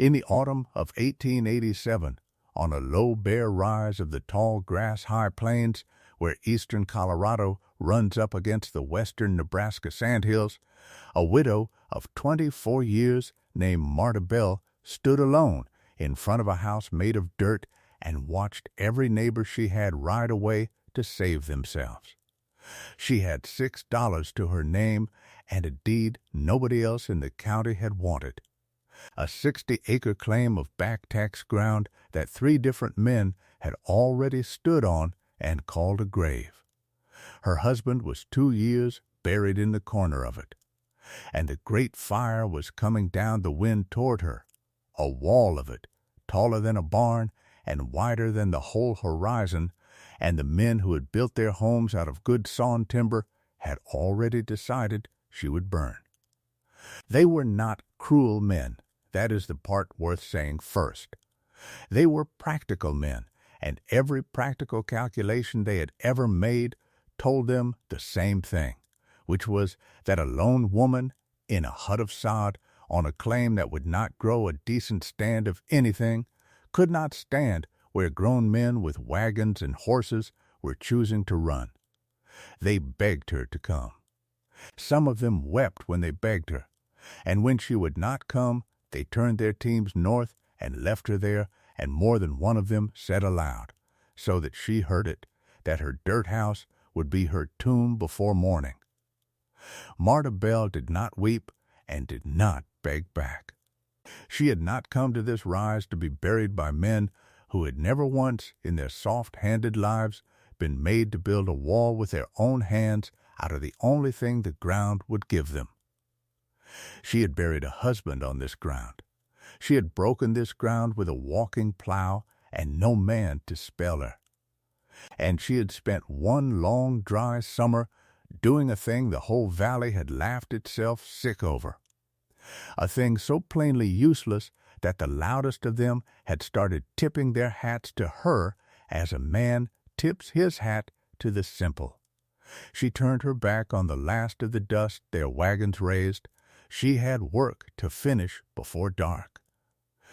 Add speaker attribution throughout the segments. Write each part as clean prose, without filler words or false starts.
Speaker 1: In the autumn of 1887, on a low bare rise of the tall grass-high plains where eastern Colorado runs up against the western Nebraska sandhills, a widow of 24 years named Marta Bell stood alone in front of a house made of dirt and watched every neighbor she had ride away to save themselves. She had $6 to her name and a deed nobody else in the county had wanted. A 60-acre claim of back tax ground that 3 different men had already stood on and called a grave. Her husband was 2 years buried in the corner of it, and the great fire was coming down the wind toward her, a wall of it, taller than a barn and wider than the whole horizon, and the men who had built their homes out of good sawn timber had already decided she would burn. They were not cruel men. That is the part worth saying first. They were practical men, and every practical calculation they had ever made told them the same thing, which was that a lone woman in a hut of sod on a claim that would not grow a decent stand of anything could not stand where grown men with wagons and horses were choosing to run. They begged her to come. Some of them wept when they begged her, and when she would not come, they turned their teams north and left her there, and more than one of them said aloud, so that she heard it, that her dirt house would be her tomb before morning. Marta Bell did not weep and did not beg back. She had not come to this rise to be buried by men who had never once in their soft-handed lives been made to build a wall with their own hands out of the only thing the ground would give them. She had buried a husband on this ground. She had broken this ground with a walking plow and no man to spell her. And she had spent one long dry summer doing a thing the whole valley had laughed itself sick over. A thing so plainly useless that the loudest of them had started tipping their hats to her as a man tips his hat to the simple. She turned her back on the last of the dust their wagons raised. She had work to finish before dark.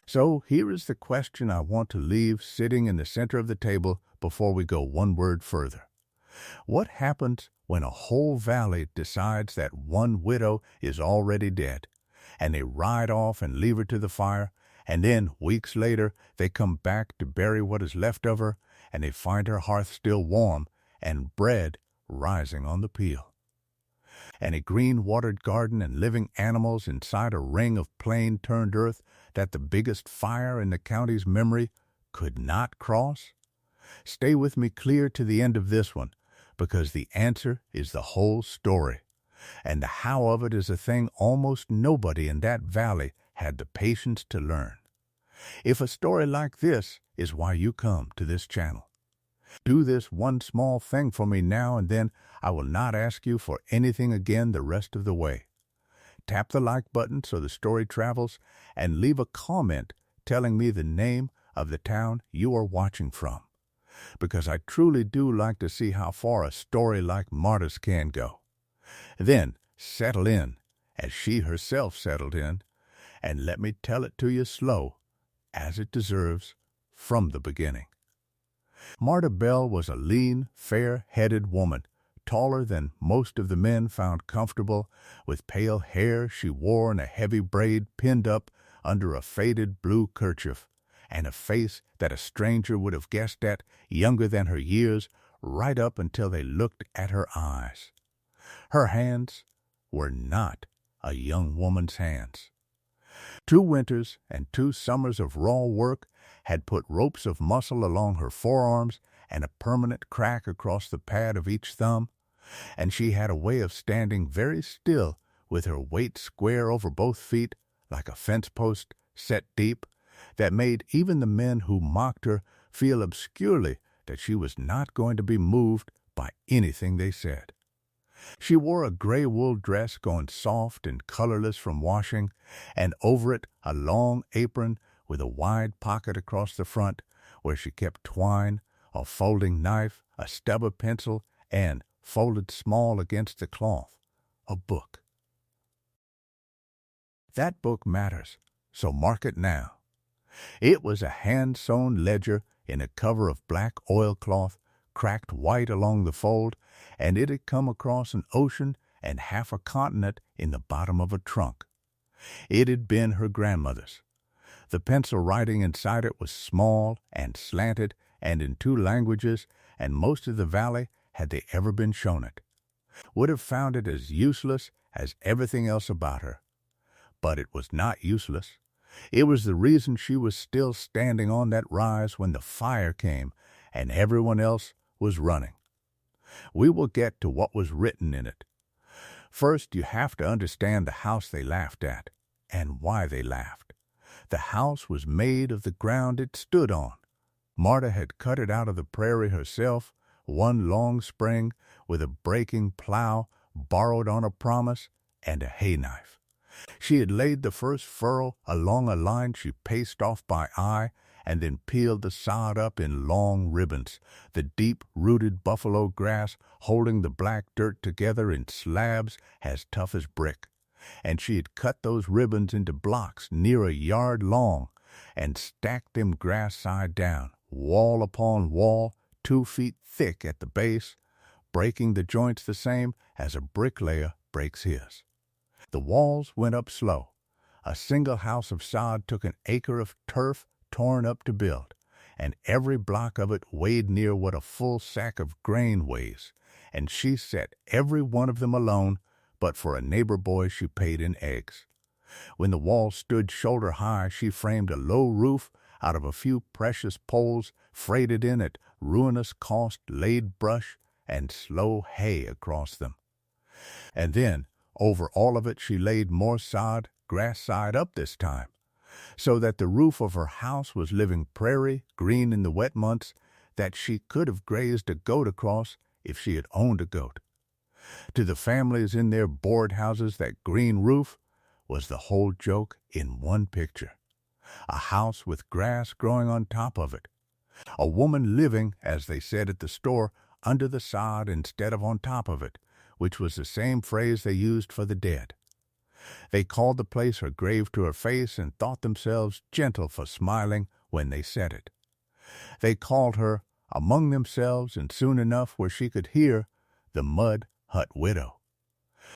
Speaker 1: So here is the question I want to leave sitting in the center of the table before we go one word further. What happens when a whole valley decides that one widow is already dead, and they ride off and leave her to the fire, and then, weeks later, they come back to bury what is left of her, and they find her hearth still warm and bread rising on the peel, and a green-watered garden and living animals inside a ring of plain-turned earth that the biggest fire in the county's memory could not cross? Stay with me clear to the end of this one, because the answer is the whole story, and the how of it is a thing almost nobody in that valley had the patience to learn. If a story like this is why you come to this channel, do this one small thing for me now, and then I will not ask you for anything again the rest of the way. Tap the like button so the story travels, and leave a comment telling me the name of the town you are watching from, because I truly do like to see how far a story like Marta's can go. Then settle in, as she herself settled in, and let me tell it to you slow, as it deserves, from the beginning. Marta Bell was a lean, fair-headed woman, taller than most of the men found comfortable, with pale hair she wore in a heavy braid pinned up under a faded blue kerchief, and a face that a stranger would have guessed at younger than her years right up until they looked at her eyes. Her hands were not a young woman's hands. 2 winters and 2 summers of raw work had put ropes of muscle along her forearms and a permanent crack across the pad of each thumb, and she had a way of standing very still with her weight square over both feet like a fence post set deep, that made even the men who mocked her feel obscurely that she was not going to be moved by anything they said. She wore a gray wool dress going soft and colorless from washing, and over it a long apron with a wide pocket across the front where she kept twine, a folding knife, a stub of pencil, and, folded small against the cloth, a book. That book matters, so mark it now. It was a hand-sewn ledger in a cover of black oilcloth, cracked white along the fold, and it had come across an ocean and half a continent in the bottom of a trunk. It had been her grandmother's. The pencil writing inside it was small and slanted and in 2 languages, and most of the valley, had they ever been shown it, would have found it as useless as everything else about her. But it was not useless. It was the reason she was still standing on that rise when the fire came and everyone else was running. We will get to what was written in it. First, you have to understand the house they laughed at and why they laughed. The house was made of the ground it stood on. Marta had cut it out of the prairie herself, one long spring, with a breaking plow borrowed on a promise and a hay knife. She had laid the first furrow along a line she paced off by eye, and then peeled the sod up in long ribbons, the deep-rooted buffalo grass holding the black dirt together in slabs as tough as brick. And she had cut those ribbons into blocks near a yard long, and stacked them grass side down, wall upon wall, 2 feet thick at the base, breaking the joints the same as a bricklayer breaks his. The walls went up slow. A single house of sod took an acre of turf torn up to build, and every block of it weighed near what a full sack of grain weighs, and she set every one of them alone, but for a neighbor boy she paid in eggs. When the wall stood shoulder high, she framed a low roof out of a few precious poles freighted in at ruinous cost, laid brush and slow hay across them. And then, over all of it, she laid more sod, grass side up this time, so that the roof of her house was living prairie, green in the wet months, that she could have grazed a goat across if she had owned a goat. To the families in their board houses, that green roof was the whole joke in one picture. A house with grass growing on top of it. A woman living, as they said at the store, under the sod instead of on top of it, which was the same phrase they used for the dead. They called the place her grave to her face and thought themselves gentle for smiling when they said it. They called her, among themselves and soon enough where she could hear, the Mud Hut Widow.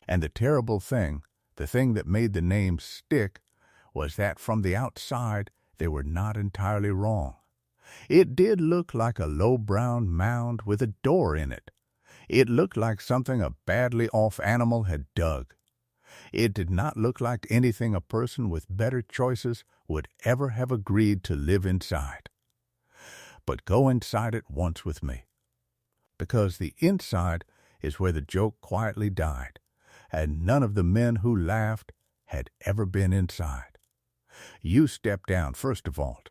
Speaker 1: And the terrible thing, the thing that made the name stick, was that from the outside they were not entirely wrong. It did look like a low brown mound with a door in it. It looked like something a badly off animal had dug. It did not look like anything a person with better choices would ever have agreed to live inside. But go inside it once with me, because the inside is where the joke quietly died, and none of the men who laughed had ever been inside. You step down first of all.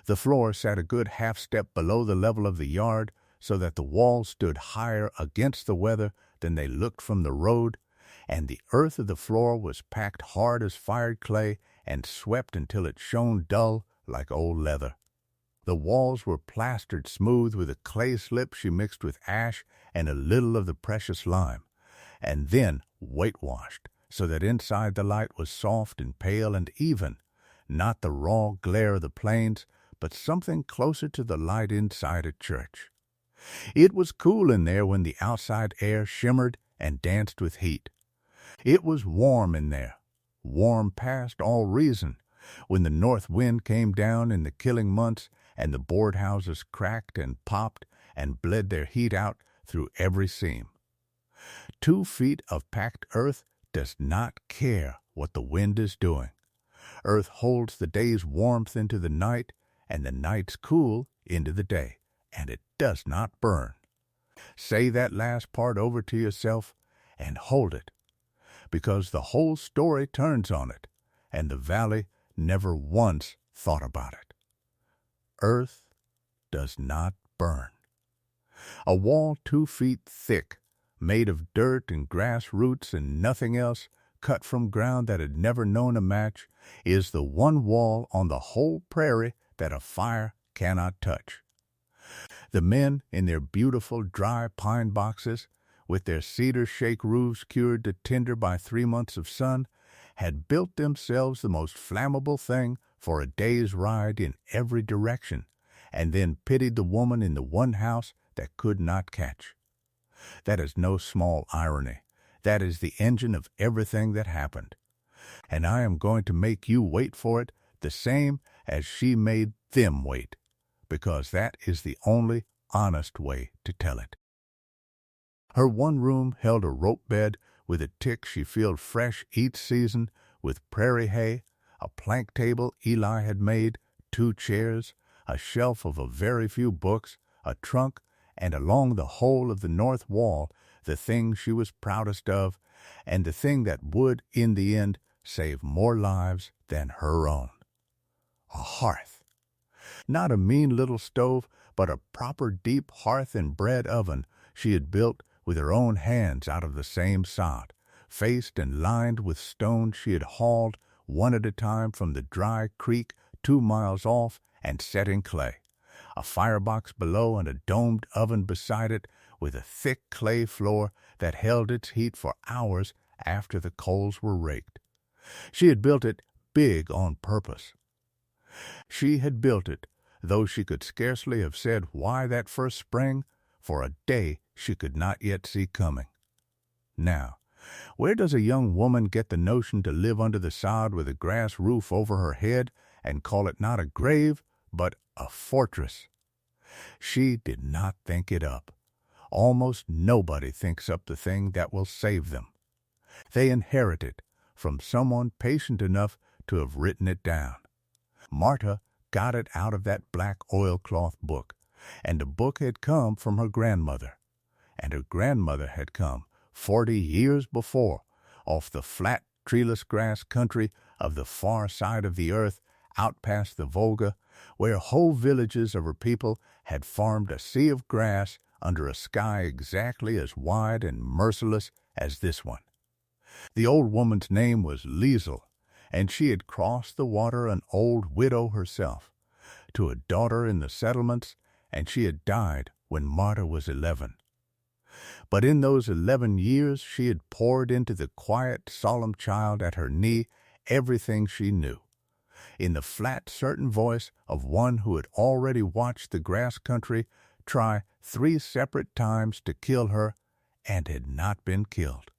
Speaker 1: The floor sat a good half step below the level of the yard, so that the walls stood higher against the weather than they looked from the road, and the earth of the floor was packed hard as fired clay and swept until it shone dull like old leather. The walls were plastered smooth with a clay slip she mixed with ash and a little of the precious lime, and then whitewashed, so that inside the light was soft and pale and even, not the raw glare of the plains, but something closer to the light inside a church. It was cool in there when the outside air shimmered and danced with heat. It was warm in there, warm past all reason, when the north wind came down in the killing months and the board houses cracked and popped and bled their heat out through every seam. 2 feet of packed earth does not care what the wind is doing. Earth holds the day's warmth into the night and the night's cool into the day, and it does not burn. Say that last part over to yourself and hold it, because the whole story turns on it, and the valley never once thought about it. Earth does not burn. A wall 2 feet thick, made of dirt and grass roots and nothing else, cut from ground that had never known a match, is the one wall on the whole prairie that a fire cannot touch. The men in their beautiful dry pine boxes, with their cedar shake roofs cured to tinder by 3 months of sun, had built themselves the most flammable thing for a day's ride in every direction, and then pitied the woman in the one house that could not catch. That is no small irony. That is the engine of everything that happened. And I am going to make you wait for it the same as she made them wait, because that is the only honest way to tell it. Her one room held a rope bed with a tick she filled fresh each season with prairie hay, a plank table Eli had made, 2 chairs, a shelf of a very few books, a trunk, and along the whole of the north wall the thing she was proudest of, and the thing that would, in the end, save more lives than her own. A hearth. Not a mean little stove, but a proper deep hearth and bread oven she had built with her own hands out of the same sod, faced and lined with stones she had hauled one at a time from the dry creek 2 miles off and set in clay, a firebox below and a domed oven beside it with a thick clay floor that held its heat for hours after the coals were raked. She had built it big on purpose. She had built it, though she could scarcely have said why that first spring, for a day she could not yet see coming. Now, where does a young woman get the notion to live under the sod with a grass roof over her head and call it not a grave, but a fortress? She did not think it up. Almost nobody thinks up the thing that will save them. They inherit it from someone patient enough to have written it down. Marta got it out of that black oilcloth book, and the book had come from her grandmother, and her grandmother had come 40 years before, off the flat, treeless grass country of the far side of the earth, out past the Volga, where whole villages of her people had farmed a sea of grass under a sky exactly as wide and merciless as this one. The old woman's name was Liesel, and she had crossed the water an old widow herself, to a daughter in the settlements, and she had died when Marta was 11. But in those 11 years she had poured into the quiet, solemn child at her knee everything she knew, in the flat, certain voice of one who had already watched the grass country try 3 separate times to kill her and had not been killed.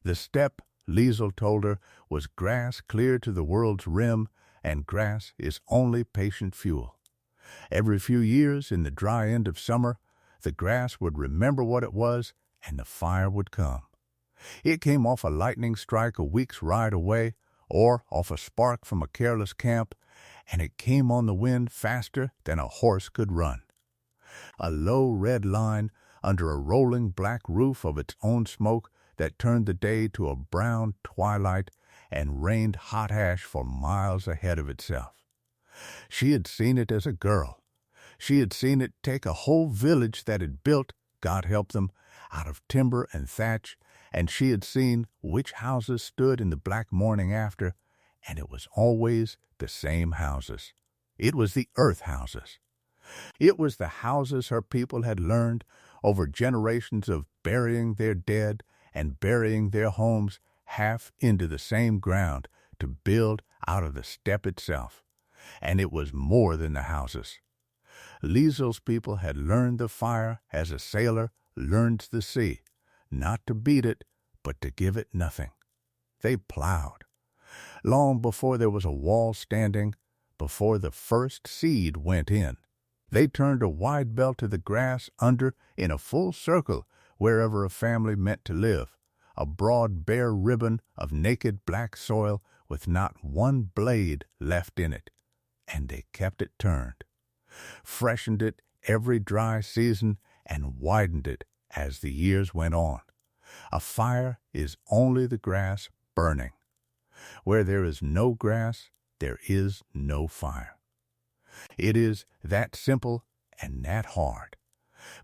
Speaker 1: The steppe, Liesel told her, was grass clear to the world's rim, and grass is only patient fuel. Every few years, in the dry end of summer, the grass would remember what it was, and the fire would come. It came off a lightning strike a week's ride away, or off a spark from a careless camp, and it came on the wind faster than a horse could run. A low red line under a rolling black roof of its own smoke that turned the day to a brown twilight and rained hot ash for miles ahead of itself. She had seen it as a girl. She had seen it take a whole village that had built, God help them, out of timber and thatch, and she had seen which houses stood in the black morning after, and it was always the same houses. It was the earth houses. It was the houses her people had learned, over generations of burying their dead and burying their homes half into the same ground, to build out of the steppe itself. And it was more than the houses. Liesel's people had learned the fire as a sailor learns the sea, not to beat it, but to give it nothing. They plowed. Long before there was a wall standing, before the first seed went in, they turned a wide belt of the grass under in a full circle wherever a family meant to live, a broad bare ribbon of naked black soil with not one blade left in it, and they kept it turned, freshened it every dry season, and widened it as the years went on. A fire is only the grass burning. Where there is no grass, there is no fire. It is that simple and that hard,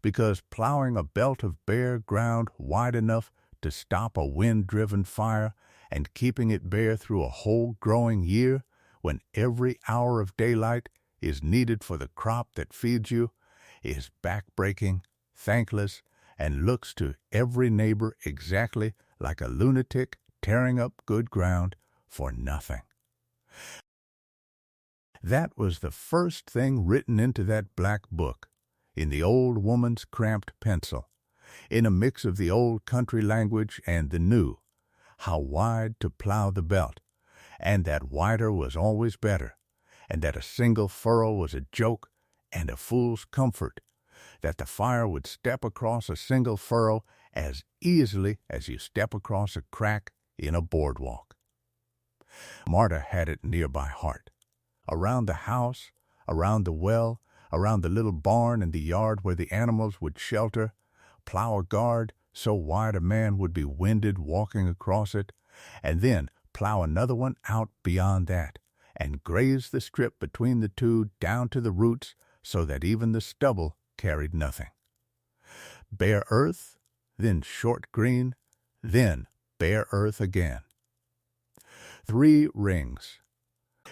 Speaker 1: because plowing a belt of bare ground wide enough to stop a wind-driven fire and keeping it bare through a whole growing year, when every hour of daylight is needed for the crop that feeds you, is back-breaking, thankless, and looks to every neighbor exactly like a lunatic tearing up good ground for nothing. That was the first thing written into that black book, in the old woman's cramped pencil, in a mix of the old country language and the new, how wide to plow the belt, and that wider was always better, and that a single furrow was a joke and a fool's comfort, that the fire would step across a single furrow as easily as you step across a crack in a boardwalk. Marta had it near by heart. Around the house, around the well, around the little barn and the yard where the animals would shelter, plow a guard so wide a man would be winded walking across it, and then plow another one out beyond that, and graze the strip between the two down to the roots so that even the stubble carried nothing. Bare earth, then short green, then bare earth again. 3 rings.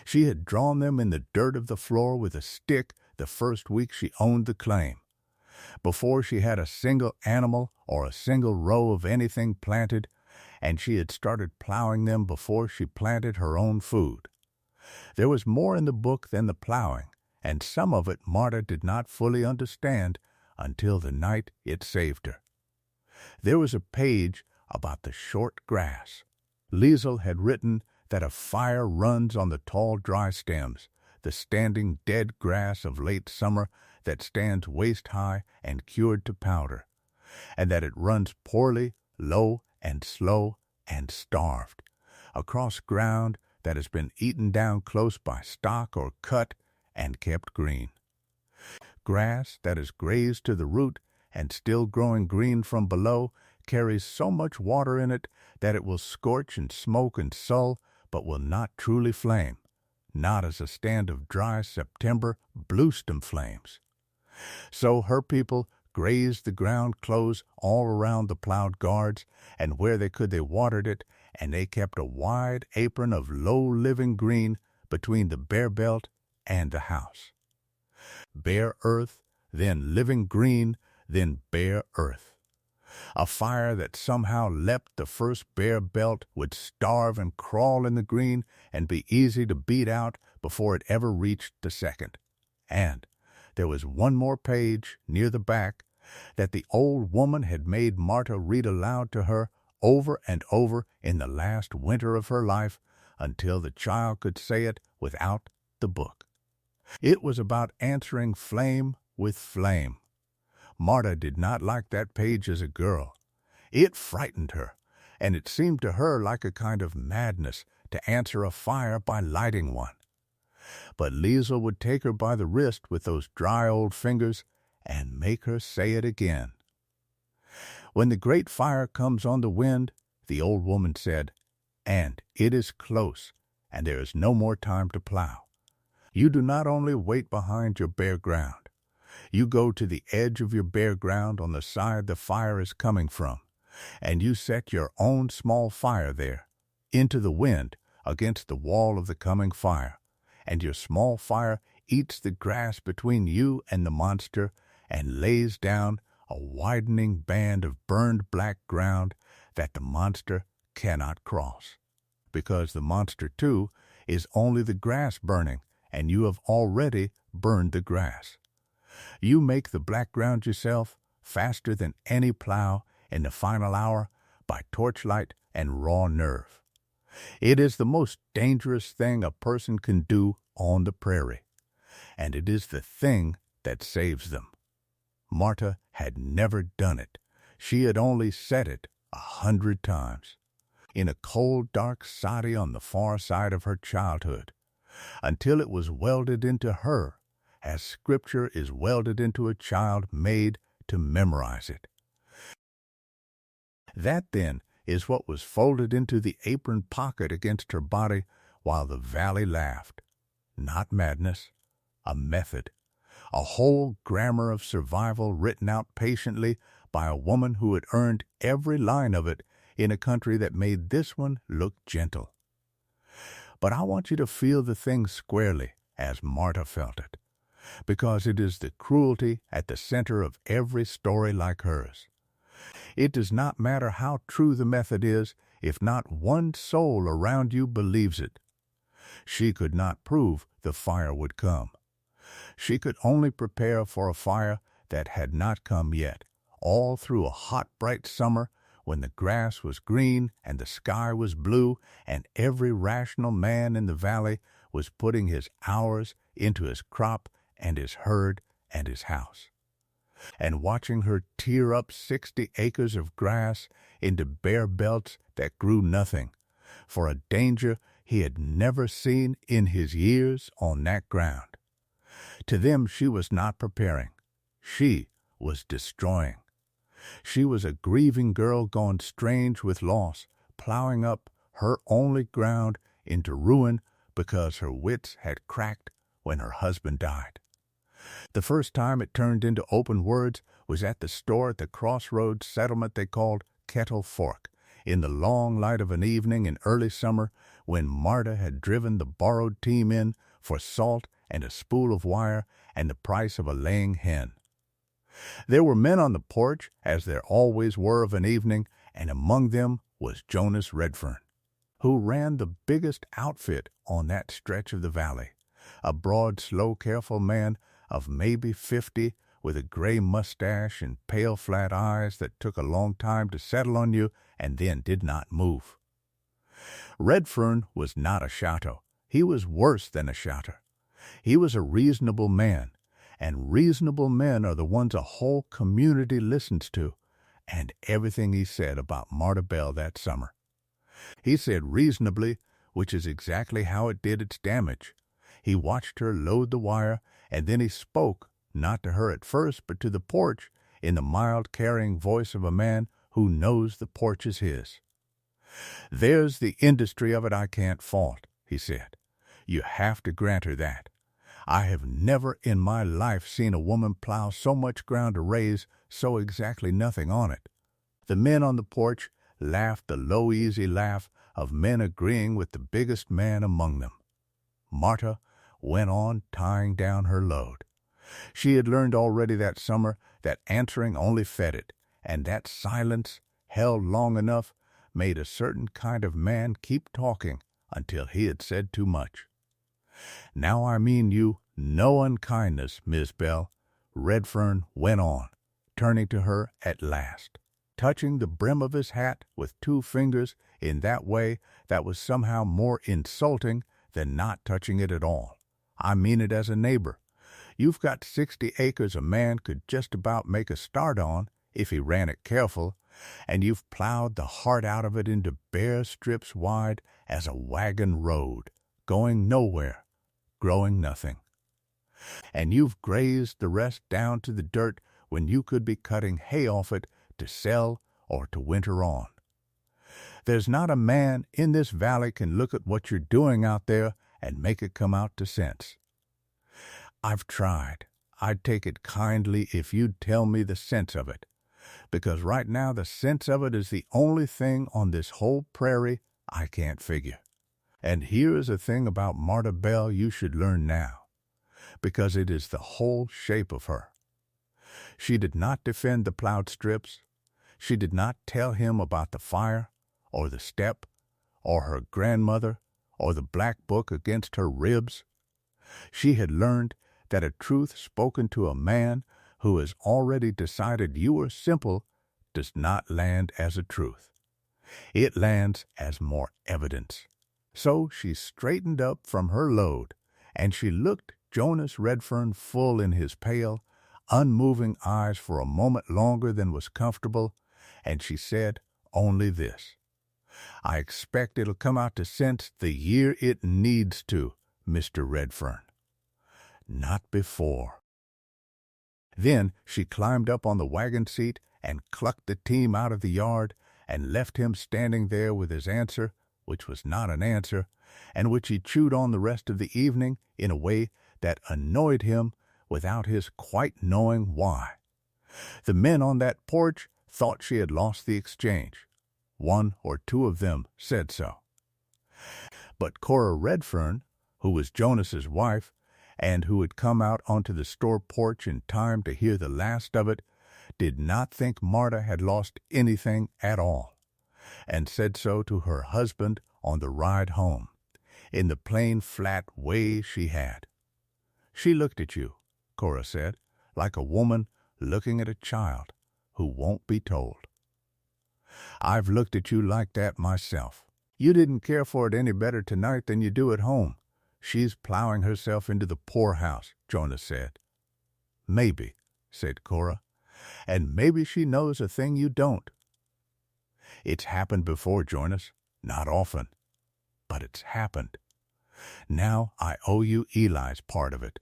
Speaker 1: She had drawn them in the dirt of the floor with a stick the first week she owned the claim, before she had a single animal or a single row of anything planted, and she had started plowing them before she planted her own food. There was more in the book than the plowing, and some of it Marta did not fully understand until the night it saved her. There was a page about the short grass. Liesel had written that a fire runs on the tall dry stems, the standing dead grass of late summer that stands waist-high and cured to powder, and that it runs poorly, low and slow and starved, across ground that has been eaten down close by stock or cut and kept green. Grass that is grazed to the root and still growing green from below carries so much water in it that it will scorch and smoke and sull, but will not truly flame, not as a stand of dry September bluestem flames. So her people grazed the ground close all around the plowed guards, and where they could they watered it, and they kept a wide apron of low living green between the bare belt and the house. Bare earth, then living green, then bare earth. A fire that somehow leapt the first bare belt would starve and crawl in the green and be easy to beat out before it ever reached the second. And there was one more page near the back that the old woman had made Marta read aloud to her over and over in the last winter of her life until the child could say it without the book. It was about answering flame with flame. Marta did not like that page as a girl. It frightened her, and it seemed to her like a kind of madness to answer a fire by lighting one. But Liesel would take her by the wrist with those dry old fingers and make her say it again. When the great fire comes on the wind, the old woman said, and it is close, and there is no more time to plow. You do not only wait behind your bare ground. You go to the edge of your bare ground on the side the fire is coming from, and you set your own small fire there, into the wind, against the wall of the coming fire, and your small fire eats the grass between you and the monster and lays down a widening band of burned black ground that the monster cannot cross, because the monster, too, is only the grass burning, and you have already burned the grass. You make the black ground yourself faster than any plow in the final hour by torchlight and raw nerve. It is the most dangerous thing a person can do on the prairie, and it is the thing that saves them. Marta had never done it. She had only said it 100 times, in a cold, dark soddy on the far side of her childhood, until it was welded into her, as Scripture is welded into a child made to memorize it. That, then, is what was folded into the apron pocket against her body while the valley laughed. Not madness, a method, a whole grammar of survival written out patiently by a woman who had earned every line of it in a country that made this one look gentle. But I want you to feel the thing squarely as Marta felt it, because it is the cruelty at the center of every story like hers. It does not matter how true the method is if not one soul around you believes it. She could not prove the fire would come. She could only prepare for a fire that had not come yet, all through a hot, bright summer when the grass was green and the sky was blue and every rational man in the valley was putting his hours into his crop and his herd and his house. And watching her tear up 60 acres of grass into bare belts that grew nothing, for a danger he had never seen in his years on that ground. To them she was not preparing. She was destroying. She was a grieving girl gone strange with loss, plowing up her only ground into ruin because her wits had cracked when her husband died. The first time it turned into open words was at the store at the crossroads settlement they called Kettle Fork, in the long light of an evening in early summer when Marta had driven the borrowed team in for salt and a spool of wire and the price of a laying hen. There were men on the porch, as there always were of an evening, and among them was Jonas Redfern, who ran the biggest outfit on that stretch of the valley, a broad, slow, careful man of maybe 50, with a gray mustache and pale, flat eyes that took a long time to settle on you and then did not move. Redfern was not a shouter. He was worse than a shouter. He was a reasonable man, and reasonable men are the ones a whole community listens to, and everything he said about Marta Bell that summer. He said reasonably, which is exactly how it did its damage. He watched her load the wire, and then he spoke, not to her at first, but to the porch, in the mild, carrying voice of a man who knows the porch is his. "There's the industry of it I can't fault," he said. "You have to grant her that. I have never in my life seen a woman plow so much ground to raise so exactly nothing on it." The men on the porch laughed the low, easy laugh of men agreeing with the biggest man among them. Marta went on tying down her load. She had learned already that summer that answering only fed it, and that silence, held long enough, made a certain kind of man keep talking until he had said too much. "Now I mean you no unkindness, Miss Bell," Redfern went on, turning to her at last, touching the brim of his hat with 2 fingers in that way that was somehow more insulting than not touching it at all. "I mean it as a neighbor. You've got 60 acres a man could just about make a start on if he ran it careful, and you've plowed the heart out of it into bare strips wide as a wagon road, going nowhere, growing nothing. And you've grazed the rest down to the dirt when you could be cutting hay off it to sell or to winter on. There's not a man in this valley can look at what you're doing out there and make it come out to sense. I've tried. I'd take it kindly if you'd tell me the sense of it, because right now the sense of it is the only thing on this whole prairie I can't figure. And here is a thing about Marta Bell you should learn now, because it is the whole shape of her. She did not defend the plowed strips. She did not tell him about the fire, or the step, or her grandmother, or the black book against her ribs. She had learned that a truth spoken to a man who has already decided you are simple does not land as a truth. It lands as more evidence. So she straightened up from her load, and she looked Jonas Redfern full in his pale, unmoving eyes for a moment longer than was comfortable, and she said only this: "I expect it'll come out to sense the year it needs to, Mr. Redfern. Not before." Then she climbed up on the wagon seat and clucked the team out of the yard and left him standing there with his answer, which was not an answer, and which he chewed on the rest of the evening in a way that annoyed him without his quite knowing why. The men on that porch thought she had lost the exchange. 1 or 2 of them said so. But Cora Redfern, who was Jonas's wife, and who had come out onto the store porch in time to hear the last of it, did not think Marta had lost anything at all, and said so to her husband on the ride home. in the plain, flat way she had. She looked at you, Cora said, like a woman looking at a child who won't be told. I've looked at you like that myself. You didn't care for it any better tonight than you do at home. She's plowing herself into the poorhouse, Jonas said. Maybe, said Cora, and maybe she knows a thing you don't. It's happened before, Jonas. Not often, but it's happened. Now I owe you Eli's part of it,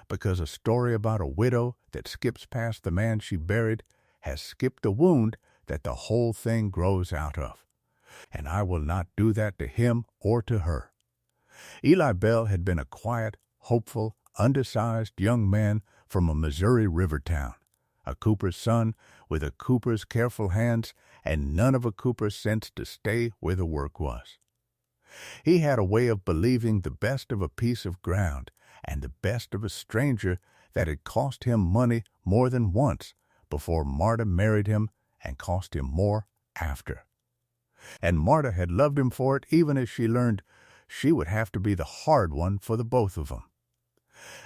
Speaker 1: because a story about a widow that skips past the man she buried has skipped a wound that the whole thing grows out of, and I will not do that to him or to her. Eli Bell had been a quiet, hopeful, undersized young man from a Missouri river town, a cooper's son with a cooper's careful hands and none of a cooper's sense to stay where the work was. He had a way of believing the best of a piece of ground and the best of a stranger that had cost him money more than once before Marta married him and cost him more after. And Marta had loved him for it even as she learned she would have to be the hard one for the both of them.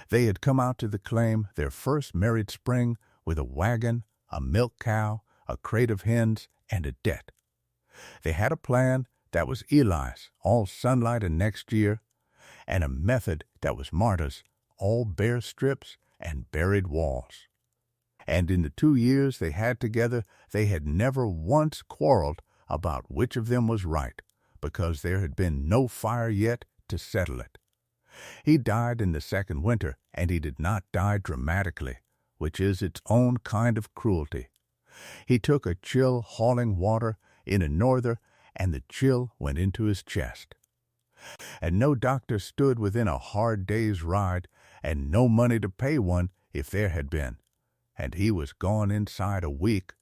Speaker 1: They had come out to the claim their first married spring with a wagon, a milk cow, a crate of hens, and a debt. They had a plan that was Eli's, all sunlight and next year, and a method that was Marta's, all bare strips and buried walls. And in the 2 years they had together, they had never once quarreled about which of them was right, because there had been no fire yet to settle it. He died in the second winter, and he did not die dramatically, which is its own kind of cruelty. He took a chill hauling water in a norther, and the chill went into his chest. And no doctor stood within a hard day's ride, and no money to pay one if there had been. And he was gone inside a week,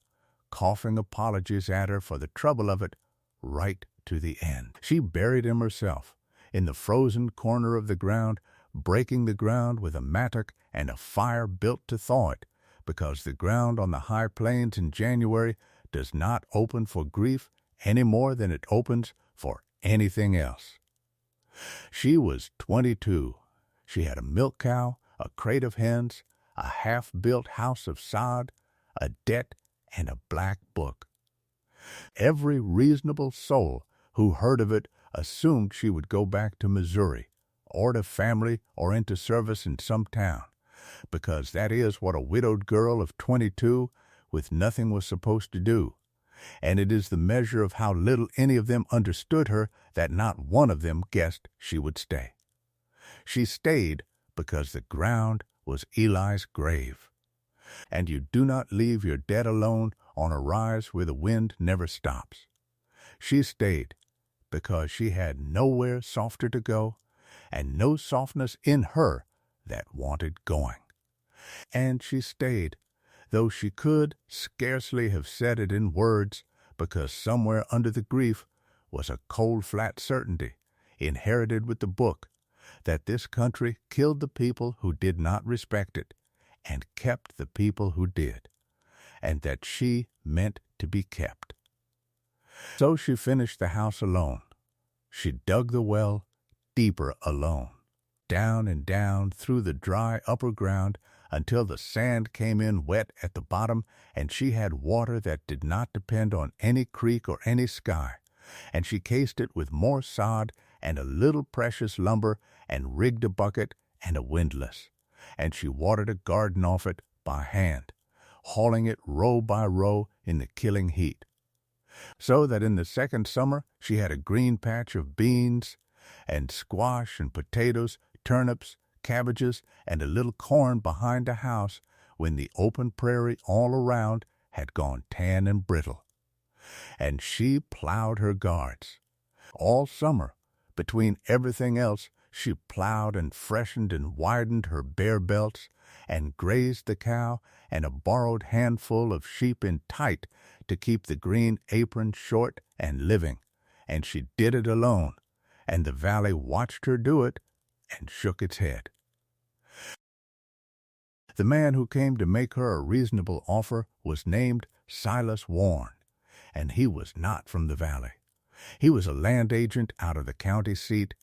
Speaker 1: coughing apologies at her for the trouble of it, right to the end. She buried him herself, in the frozen corner of the ground, breaking the ground with a mattock and a fire built to thaw it, because the ground on the high plains in January does not open for grief any more than it opens for anything else. She was 22. She had a milk cow, a crate of hens, a half-built house of sod, a debt, and a black book. Every reasonable soul who heard of it assumed she would go back to Missouri, or to family, or into service in some town, because that is what a widowed girl of 22 with nothing was supposed to do, and it is the measure of how little any of them understood her that not one of them guessed she would stay. She stayed because the ground was Eli's grave, and you do not leave your dead alone on a rise where the wind never stops. She stayed because she had nowhere softer to go, and no softness in her that wanted going. And she stayed, though she could scarcely have said it in words, because somewhere under the grief was a cold, flat certainty, inherited with the book, that this country killed the people who did not respect it, and kept the people who did, and that she meant to be kept. So she finished the house alone. She dug the well deeper alone, down and down through the dry upper ground until the sand came in wet at the bottom, and she had water that did not depend on any creek or any sky, and she cased it with more sod and a little precious lumber, and rigged a bucket and a windlass, and she watered a garden off it by hand, hauling it row by row in the killing heat, so that in the second summer she had a green patch of beans and squash and potatoes, turnips, cabbages, and a little corn behind the house when the open prairie all around had gone tan and brittle. And she plowed her guards. All summer, between everything else, she plowed and freshened and widened her bare belts, and grazed the cow and a borrowed handful of sheep in tight to keep the green apron short and living, and she did it alone, and the valley watched her do it and shook its head. The man who came to make her a reasonable offer was named Silas Warren, and he was not from the valley. He was a land agent out of the county seat,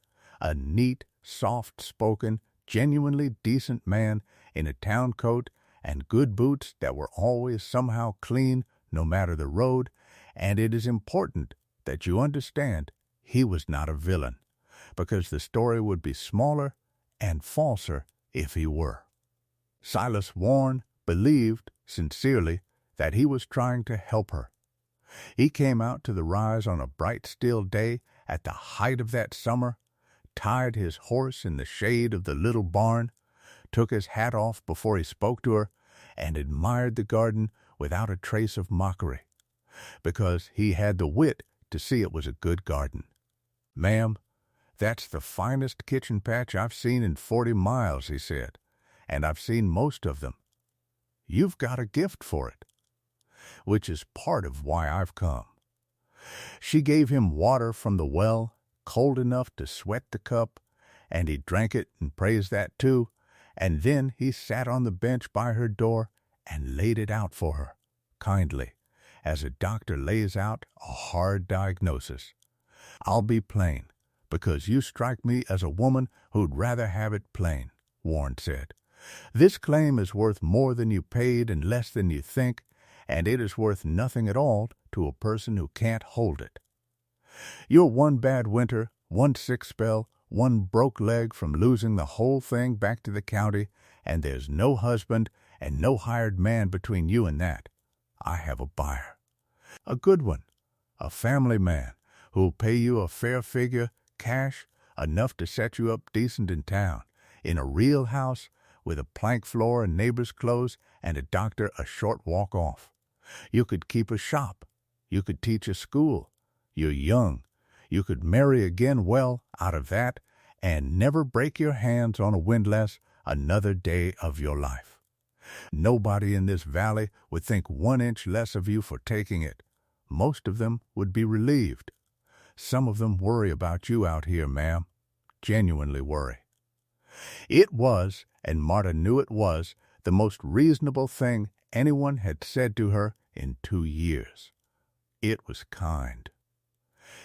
Speaker 1: a neat, soft-spoken, genuinely decent man in a town coat and good boots that were always somehow clean no matter the road, and it is important that you understand he was not a villain, because the story would be smaller and falser if he were. Silas Warren believed sincerely that he was trying to help her. He came out to the rise on a bright, still day at the height of that summer, tied his horse in the shade of the little barn, took his hat off before he spoke to her, and admired the garden without a trace of mockery, because he had the wit to see it was a good garden. "Ma'am, that's the finest kitchen patch I've seen in 40 miles, he said, "and I've seen most of them. You've got a gift for it, which is part of why I've come." She gave him water from the well, cold enough to sweat the cup, and he drank it and praised that too, and then he sat on the bench by her door and laid it out for her, kindly, as a doctor lays out a hard diagnosis. "I'll be plain, because you strike me as a woman who'd rather have it plain," Warren said. "This claim is worth more than you paid and less than you think, and it is worth nothing at all to a person who can't hold it. You're one bad winter, one sick spell, one broke leg from losing the whole thing back to the county, and there's no husband and no hired man between you and that. I have a buyer. A good one, a family man who'll pay you a fair figure, cash, enough to set you up decent in town, in a real house, with a plank floor and neighbors' clothes and a doctor a short walk off. You could keep a shop. You could teach a school. You're young. You could marry again well out of that and never break your hands on a windlass another day of your life. Nobody in this valley would think 1 inch less of you for taking it. Most of them would be relieved. Some of them worry about you out here, ma'am. Genuinely worry." It was, and Marta knew it was, the most reasonable thing anyone had said to her in 2 years. It was kind.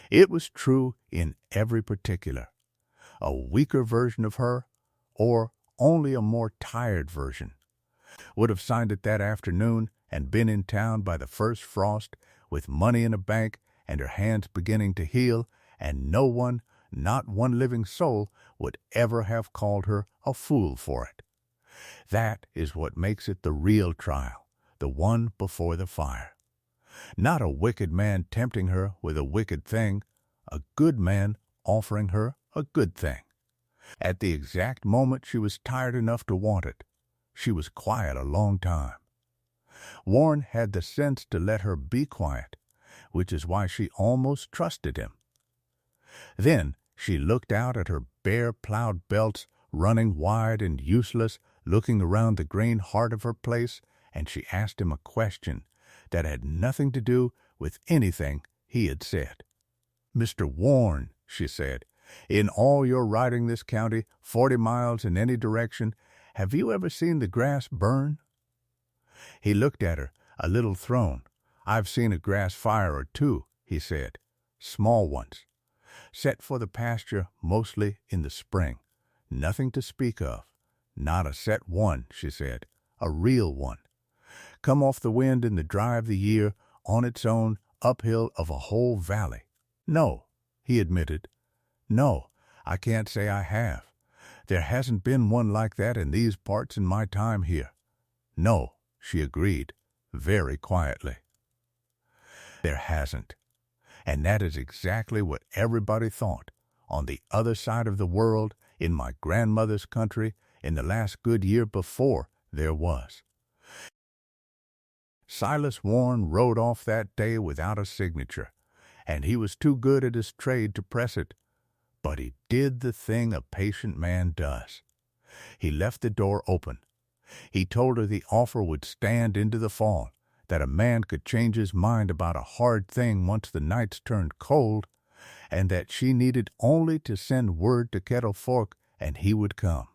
Speaker 1: It was true in every particular. A weaker version of her, or only a more tired version, would have signed it that afternoon and been in town by the first frost, with money in a bank and her hands beginning to heal, and no one, not one living soul, would ever have called her a fool for it. That is what makes it the real trial, the one before the fire. Not a wicked man tempting her with a wicked thing, a good man offering her a good thing. At the exact moment she was tired enough to want it. She was quiet a long time. Warren had the sense to let her be quiet, which is why she almost trusted him. Then she looked out at her bare plowed belts running wide and useless, looking around the green heart of her place, and she asked him a question that had nothing to do with anything he had said. "Mr. Warren," she said, "in all your riding this county, 40 miles in any direction, have you ever seen the grass burn?" He looked at her, a little thrown. "I've seen a grass fire or two," he said. "Small ones. Set for the pasture mostly in the spring. Nothing to speak of. Not a set one," she said. "A real one. Come off the wind in the dry of the year, on its own, uphill of a whole valley." "No," he admitted. "No, I can't say I have. There hasn't been one like that in these parts in my time here." "No," she agreed, very quietly. "There hasn't. And that is exactly what everybody thought, on the other side of the world, in my grandmother's country, in the last good year before there was." Silas Warren rode off that day without a signature, and he was too good at his trade to press it. But he did the thing a patient man does. He left the door open. He told her the offer would stand into the fall, that a man could change his mind about a hard thing once the nights turned cold, and that she needed only to send word to Kettle Fork and he would come.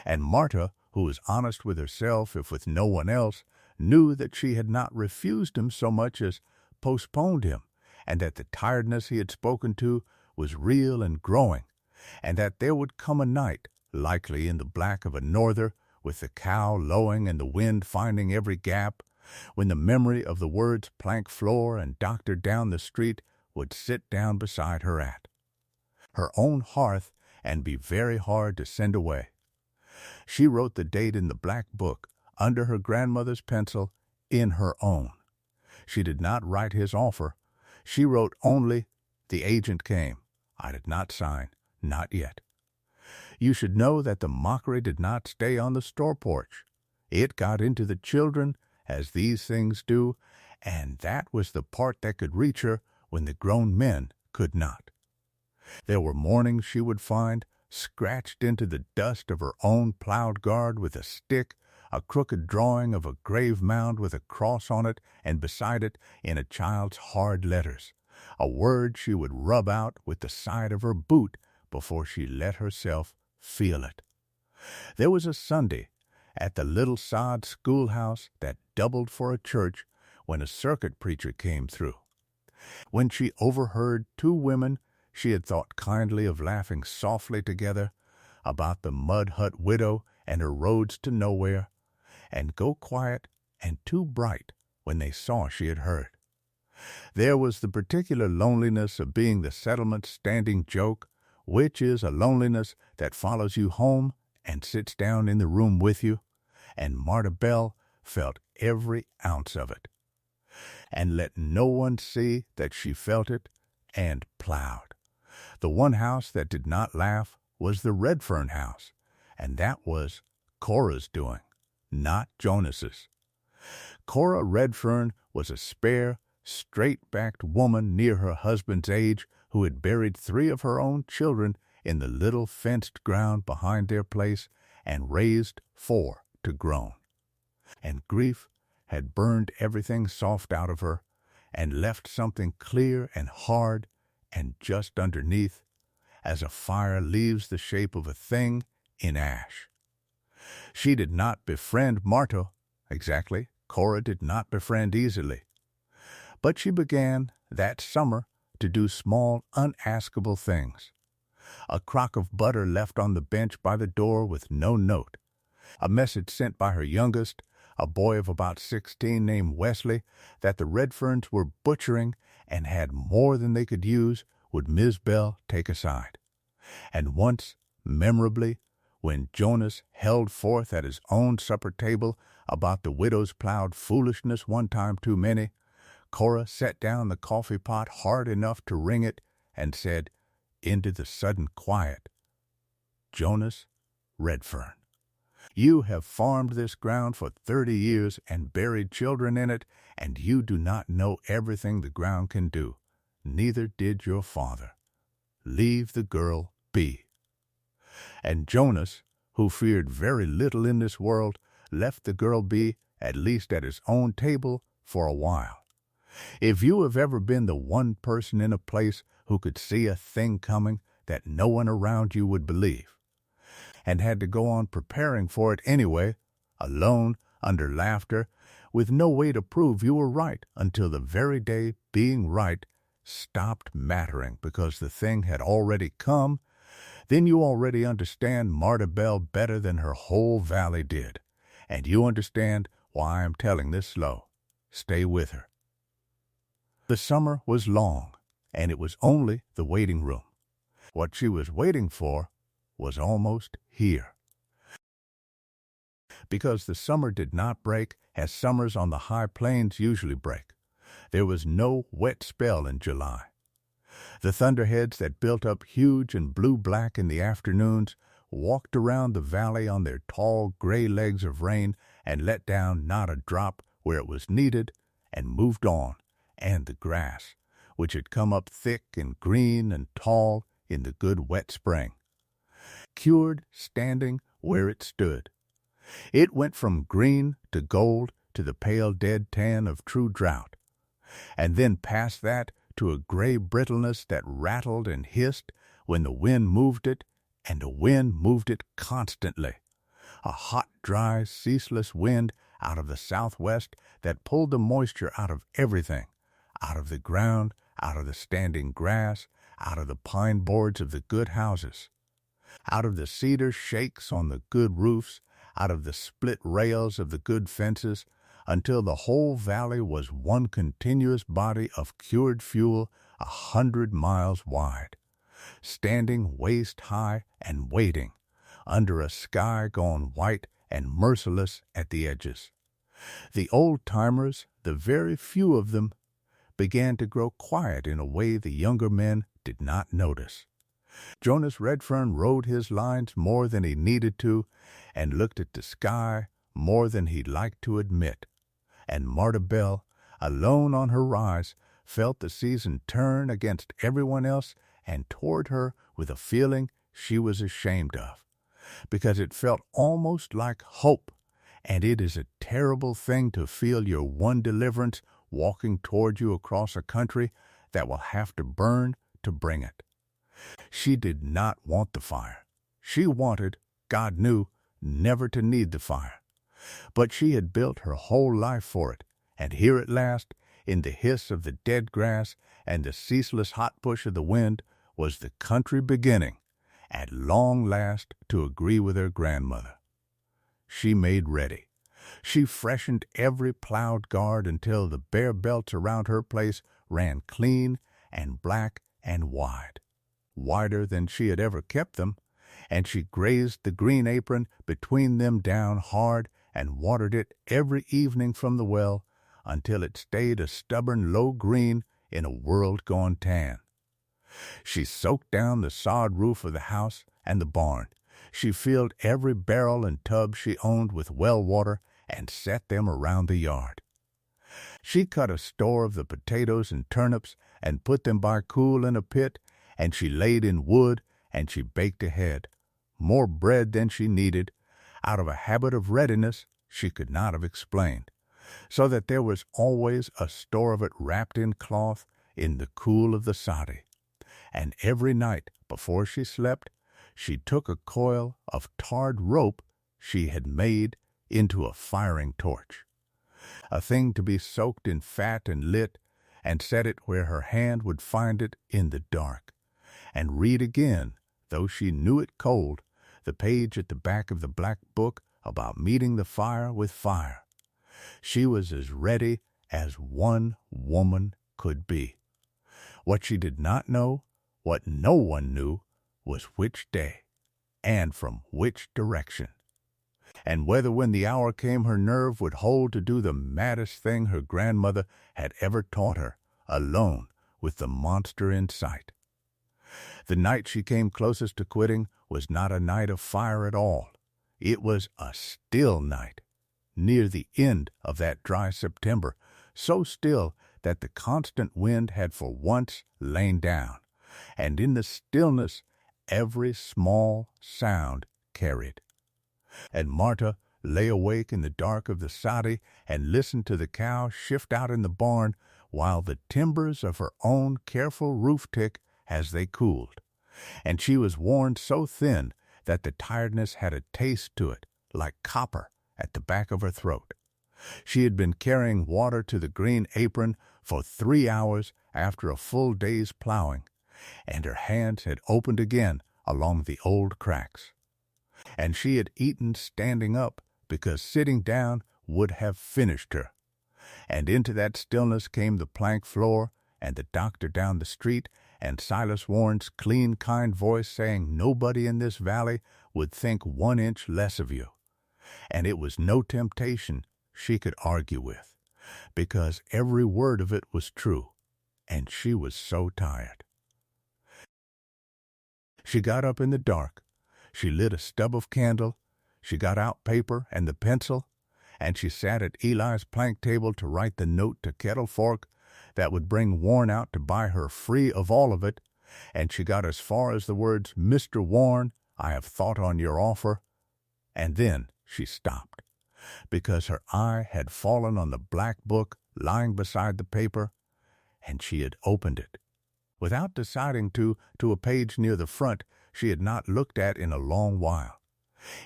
Speaker 1: And Marta, who was honest with herself if with no one else, knew that she had not refused him so much as postponed him, and that the tiredness he had spoken to was real and growing, and that there would come a night, likely in the black of a norther, with the cow lowing and the wind finding every gap, when the memory of the words plank floor and doctor down the street would sit down beside her at her own hearth and be very hard to send away. She wrote the date in the black book, under her grandmother's pencil, in her own. She did not write his offer. She wrote only, "The agent came. I did not sign, not yet." You should know that the mockery did not stay on the store porch. It got into the children, as these things do, and that was the part that could reach her when the grown men could not. There were mornings she would find, scratched into the dust of her own plowed guard with a stick, a crooked drawing of a grave mound with a cross on it, and beside it, in a child's hard letters, a word she would rub out with the side of her boot before she let herself feel it. There was a Sunday at the little sod schoolhouse that doubled for a church when a circuit preacher came through. When she overheard two women she had thought kindly of laughing softly together about the mud hut widow and her roads to nowhere, and go quiet and too bright when they saw she had heard. There was the particular loneliness of being the settlement's standing joke, which is a loneliness that follows you home and sits down in the room with you, and Marta Bell felt every ounce of it, and let no one see that she felt it, and plowed. The one house that did not laugh was the Redfern house, and that was Cora's doing, not Jonas's. Cora Redfern was a spare, straight-backed woman near her husband's age who had buried 3 of her own children in the little fenced ground behind their place and raised 4 to grown. And grief had burned everything soft out of her and left something clear and hard and just underneath, as a fire leaves the shape of a thing in ash. She did not befriend Marta, exactly. Cora did not befriend easily. But she began, that summer, to do small, unaskable things. A crock of butter left on the bench by the door with no note. A message sent by her youngest, a boy of about 16 named Wesley, that the Redferns were butchering and had more than they could use, would Miss Bell take aside. And once, memorably, when Jonas held forth at his own supper table about the widow's plowed foolishness one time too many, Cora set down the coffee pot hard enough to ring it and said, into the sudden quiet, "Jonas Redfern, you have farmed this ground for 30 years and buried children in it, and you do not know everything the ground can do. Neither did your father. Leave the girl be." And Jonas, who feared very little in this world, left the girl be, at least at his own table, for a while. If you have ever been the one person in a place who could see a thing coming that no one around you would believe, and had to go on preparing for it anyway, alone, under laughter, with no way to prove you were right until the very day being right stopped mattering because the thing had already come, then you already understand Marta Bell better than her whole valley did, and you understand why I'm telling this slow. Stay with her. The summer was long, and it was only the waiting room. What she was waiting for was almost here. Because the summer did not break as summers on the high plains usually break. There was no wet spell in July. The thunderheads that built up huge and blue-black in the afternoons walked around the valley on their tall gray legs of rain and let down not a drop where it was needed and moved on, and the grass, which had come up thick and green and tall in the good wet spring, cured standing where it stood. It went from green to gold to the pale dead tan of true drought, and then past that to a gray brittleness that rattled and hissed when the wind moved it, and the wind moved it constantly. A hot, dry, ceaseless wind out of the southwest that pulled the moisture out of everything, out of the ground, out of the standing grass, out of the pine boards of the good houses. Out of the cedar shakes on the good roofs, out of the split rails of the good fences, until the whole valley was one continuous body of cured fuel 100 miles wide, standing waist-high and waiting, under a sky gone white and merciless at the edges. The old-timers, the very few of them, began to grow quiet in a way the younger men did not notice. Jonas Redfern rode his lines more than he needed to and looked at the sky more than he liked to admit. And Marta Bell, alone on her rise, felt the season turn against everyone else and toward her with a feeling she was ashamed of, because it felt almost like hope, and it is a terrible thing to feel your one deliverance walking toward you across a country that will have to burn to bring it. She did not want the fire. She wanted, God knew, never to need the fire. But she had built her whole life for it, and here at last, in the hiss of the dead grass and the ceaseless hot push of the wind, was the country beginning, at long last, to agree with her grandmother. She made ready. She freshened every plowed guard until the bare belts around her place ran clean and black and wide, wider than she had ever kept them, and she grazed the green apron between them down hard and watered it every evening from the well until it stayed a stubborn low green in a world gone tan. She soaked down the sod roof of the house and the barn. She filled every barrel and tub she owned with well water and set them around the yard. She cut a store of the potatoes and turnips and put them by cool in a pit, and she laid in wood, and she baked ahead, more bread than she needed, out of a habit of readiness she could not have explained, so that there was always a store of it wrapped in cloth in the cool of the soddy. And every night before she slept, she took a coil of tarred rope she had made into a firing torch, a thing to be soaked in fat and lit, and set it where her hand would find it in the dark, and read again, though she knew it cold, the page at the back of the black book about meeting the fire with fire. She was as ready as one woman could be. What she did not know, what no one knew, was which day, and from which direction, and whether when the hour came her nerve would hold to do the maddest thing her grandmother had ever taught her, alone with the monster in sight. The night she came closest to quitting was not a night of fire at all. It was a still night, near the end of that dry September, so still that the constant wind had for once lain down, and in the stillness every small sound carried. And Marta lay awake in the dark of the soddy and listened to the cow shift out in the barn while the timbers of her own careful roof tick as they cooled, and she was worn so thin that the tiredness had a taste to it, like copper, at the back of her throat. She had been carrying water to the green apron for 3 hours after a full day's plowing, and her hands had opened again along the old cracks. And she had eaten standing up because sitting down would have finished her. And into that stillness came the plank floor and the doctor down the street and Silas Warren's clean, kind voice saying nobody in this valley would think 1 inch less of you. And it was no temptation she could argue with, because every word of it was true, and she was so tired. She got up in the dark. She lit a stub of candle. She got out paper and the pencil, and she sat at Eli's plank table to write the note to Kettle Fork that would bring Warren out to buy her free of all of it, and she got as far as the words, "Mr. Warren, I have thought on your offer," and then she stopped, because her eye had fallen on the black book lying beside the paper, and she had opened it, without deciding to a page near the front she had not looked at in a long while.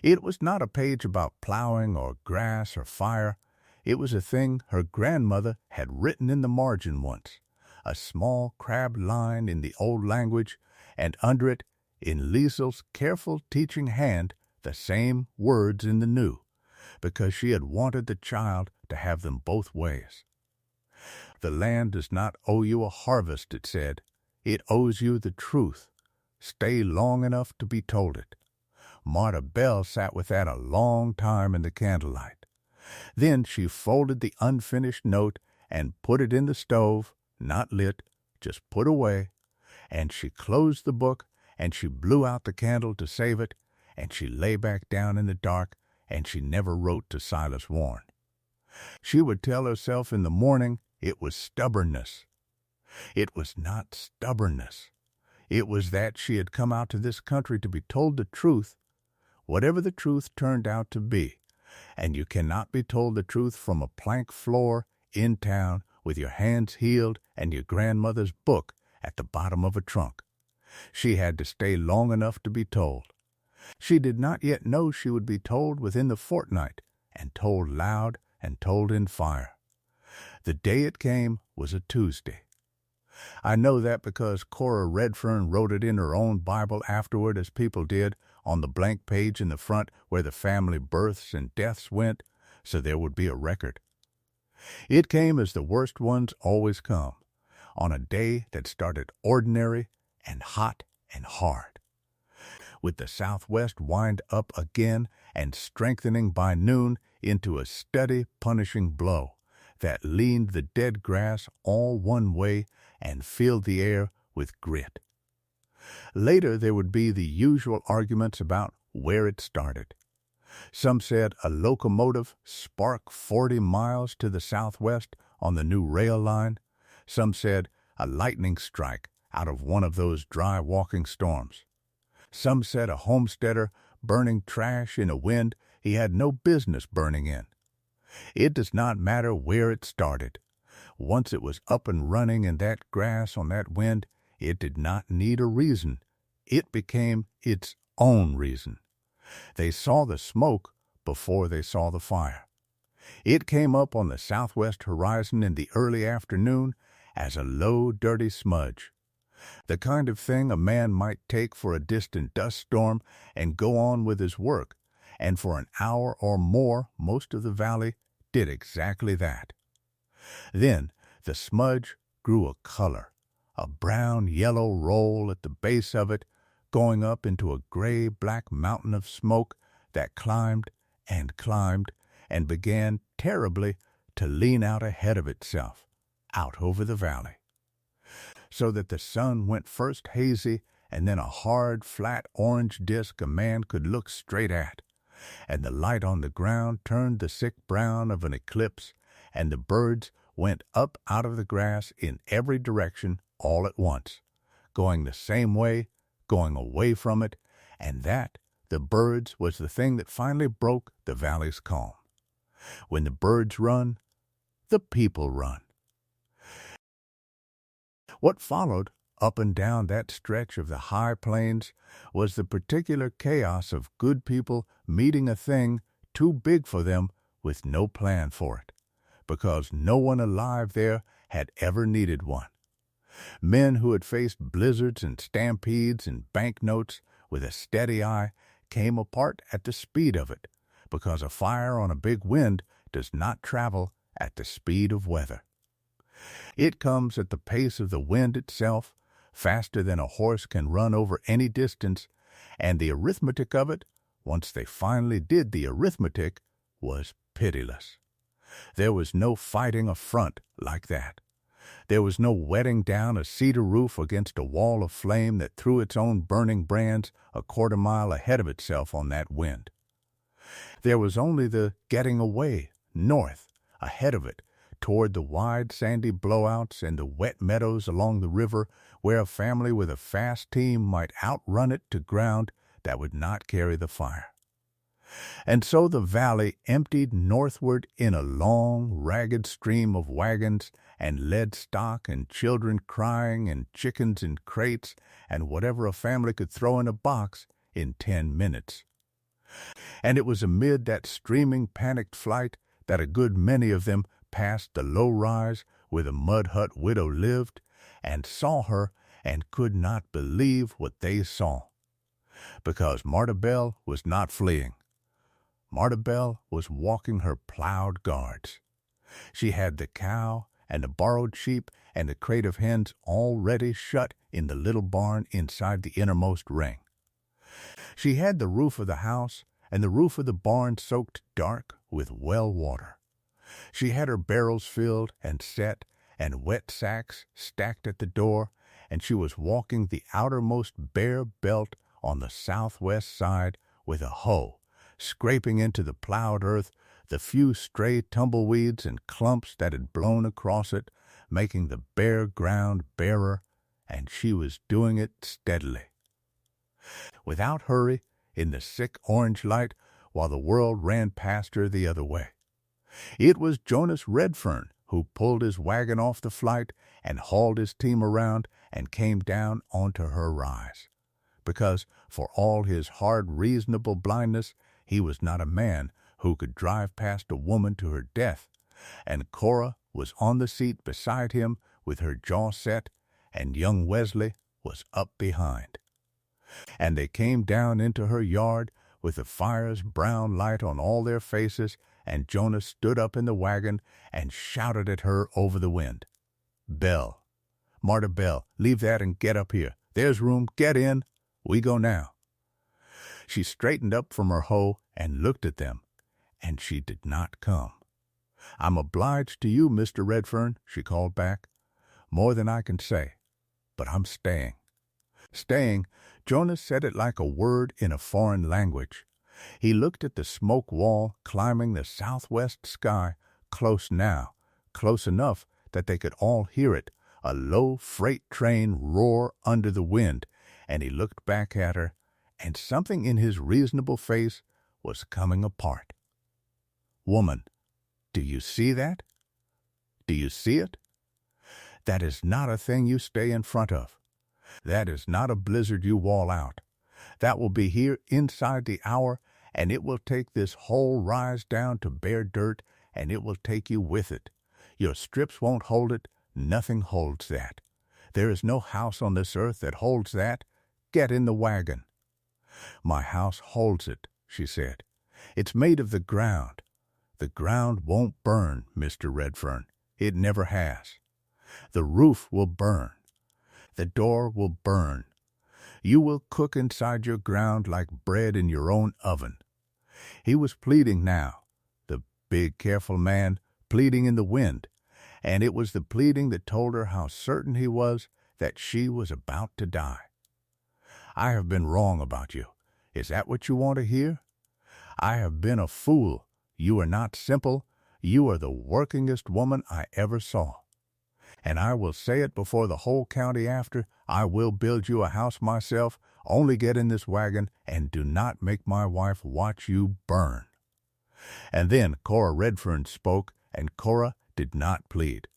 Speaker 1: It was not a page about plowing or grass or fire. It was a thing her grandmother had written in the margin once, a small crabbed line in the old language, and under it, in Liesel's careful teaching hand the same words in the new, because she had wanted the child to have them both ways. The land does not owe you a harvest, it said. It owes you the truth. Stay long enough to be told it. Marta Bell sat with that a long time in the candlelight. Then she folded the unfinished note and put it in the stove, not lit, just put away, and she closed the book, and she blew out the candle to save it, and she lay back down in the dark, and she never wrote to Silas Warren. She would tell herself in the morning it was stubbornness. It was not stubbornness. It was that she had come out to this country to be told the truth, whatever the truth turned out to be, and you cannot be told the truth from a plank floor in town with your hands healed and your grandmother's book at the bottom of a trunk. She had to stay long enough to be told. She did not yet know she would be told within the fortnight, and told loud and told in fire. The day it came was a Tuesday. I know that because Cora Redfern wrote it in her own Bible afterward, as people did, on the blank page in the front where the family births and deaths went, so there would be a record. It came as the worst ones always come, on a day that started ordinary and hot and hard, with the southwest wind up again and strengthening by noon into a steady, punishing blow that leaned the dead grass all one way and filled the air with grit. Later there would be the usual arguments about where it started. Some said a locomotive sparked 40 miles to the southwest on the new rail line. Some said a lightning strike out of one of those dry walking storms. Some said a homesteader burning trash in a wind he had no business burning in. It does not matter where it started. Once it was up and running in that grass on that wind, it did not need a reason. It became its own reason. They saw the smoke before they saw the fire. It came up on the southwest horizon in the early afternoon as a low, dirty smudge, the kind of thing a man might take for a distant dust storm and go on with his work, and for an hour or more most of the valley did exactly that. Then the smudge grew a color, a brown-yellow roll at the base of it, going up into a gray-black mountain of smoke that climbed and began terribly to lean out ahead of itself, out over the valley, so that the sun went first hazy and then a hard, flat orange disk a man could look straight at, and the light on the ground turned the sick brown of an eclipse, and the birds went up out of the grass in every direction all at once, going the same way, going away from it, and that, the birds, was the thing that finally broke the valley's calm. When the birds run, the people run. What followed, up and down that stretch of the high plains, was the particular chaos of good people meeting a thing too big for them with no plan for it, because no one alive there had ever needed one. Men who had faced blizzards and stampedes and banknotes with a steady eye came apart at the speed of it, because a fire on a big wind does not travel at the speed of weather. It comes at the pace of the wind itself, faster than a horse can run over any distance, and the arithmetic of it, once they finally did the arithmetic, was pitiless. There was no fighting a front like that. There was no wetting down a cedar roof against a wall of flame that threw its own burning brands a quarter-mile ahead of itself on that wind. There was only the getting away, north, ahead of it, toward the wide sandy blowouts and the wet meadows along the river where a family with a fast team might outrun it to ground that would not carry the fire. And so the valley emptied northward in a long, ragged stream of wagons and lead stock and children crying and chickens in crates and whatever a family could throw in a box in 10 minutes. And it was amid that streaming, panicked flight that a good many of them passed the low rise where the mud hut widow lived, and saw her and could not believe what they saw. Because Marta Bell was not fleeing. Marta Bell was walking her plowed guards. She had the cow and the borrowed sheep and the crate of hens already shut in the little barn inside the innermost ring. She had the roof of the house and the roof of the barn soaked dark with well water. She had her barrels filled and set and wet sacks stacked at the door, and she was walking the outermost bare belt on the southwest side with a hoe, scraping into the plowed earth the few stray tumbleweeds and clumps that had blown across it, making the bare ground barer, and she was doing it steadily. Without hurry, in the sick orange light, while the world ran past her the other way. It was Jonas Redfern who pulled his wagon off the flight and hauled his team around and came down onto her rise. Because, for all his hard, reasonable blindness, he was not a man who could drive past a woman to her death, and Cora was on the seat beside him with her jaw set, and young Wesley was up behind. And they came down into her yard with the fire's brown light on all their faces, and Jonas stood up in the wagon and shouted at her over the wind. "Bell, Marta Bell, leave that and get up here. There's room. Get in. We go now." She straightened up from her hoe and looked at them, and she did not come. "I'm obliged to you, Mr. Redfern," she called back. "More than I can say. But I'm staying." Staying, Jonas said it like a word in a foreign language. He looked at the smoke wall climbing the southwest sky, close now, close enough that they could all hear it, a low freight train roar under the wind, and he looked back at her, and something in his reasonable face was coming apart. "Woman, do you see that? Do you see it? That is not a thing you stay in front of. That is not a blizzard you wall out. That will be here inside the hour, and it will take this whole rise down to bare dirt, and it will take you with it. Your strips won't hold it. Nothing holds that. There is no house on this earth that holds that. Get in the wagon." "My house holds it," she said. "It's made of the ground. The ground won't burn, Mr. Redfern. It never has. The roof will burn. The door will burn. You will cook inside your ground like bread in your own oven." He was pleading now, the big, careful man, pleading in the wind, and it was the pleading that told her how certain he was that she was about to die. "I have been wrong about you. Is that what you want to hear? I have been a fool. You are not simple. You are the workingest woman I ever saw. And I will say it before the whole county after, I will build you a house myself. Only get in this wagon, and do not make my wife watch you burn." And then Cora Redfern spoke, and Cora did not plead.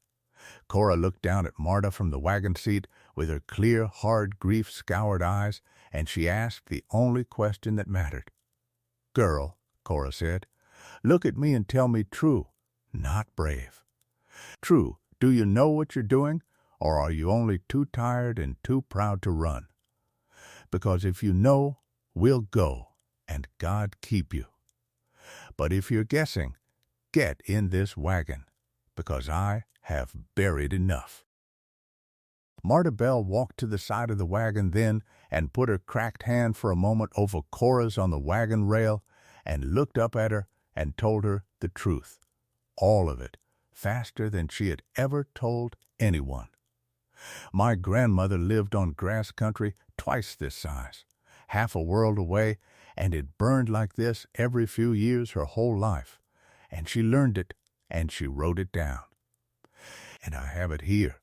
Speaker 1: Cora looked down at Marta from the wagon seat with her clear, hard, grief-scoured eyes, and she asked the only question that mattered. "Girl," Cora said, "look at me and tell me true, not brave. True, do you know what you're doing, or are you only too tired and too proud to run? Because if you know, we'll go, and God keep you. But if you're guessing, get in this wagon, because I have buried enough." Marta Bell walked to the side of the wagon then and put her cracked hand for a moment over Cora's on the wagon rail and looked up at her and told her the truth, all of it, faster than she had ever told anyone. "My grandmother lived on grass country twice this size, half a world away, and it burned like this every few years her whole life, and she learned it, and she wrote it down. And I have it here."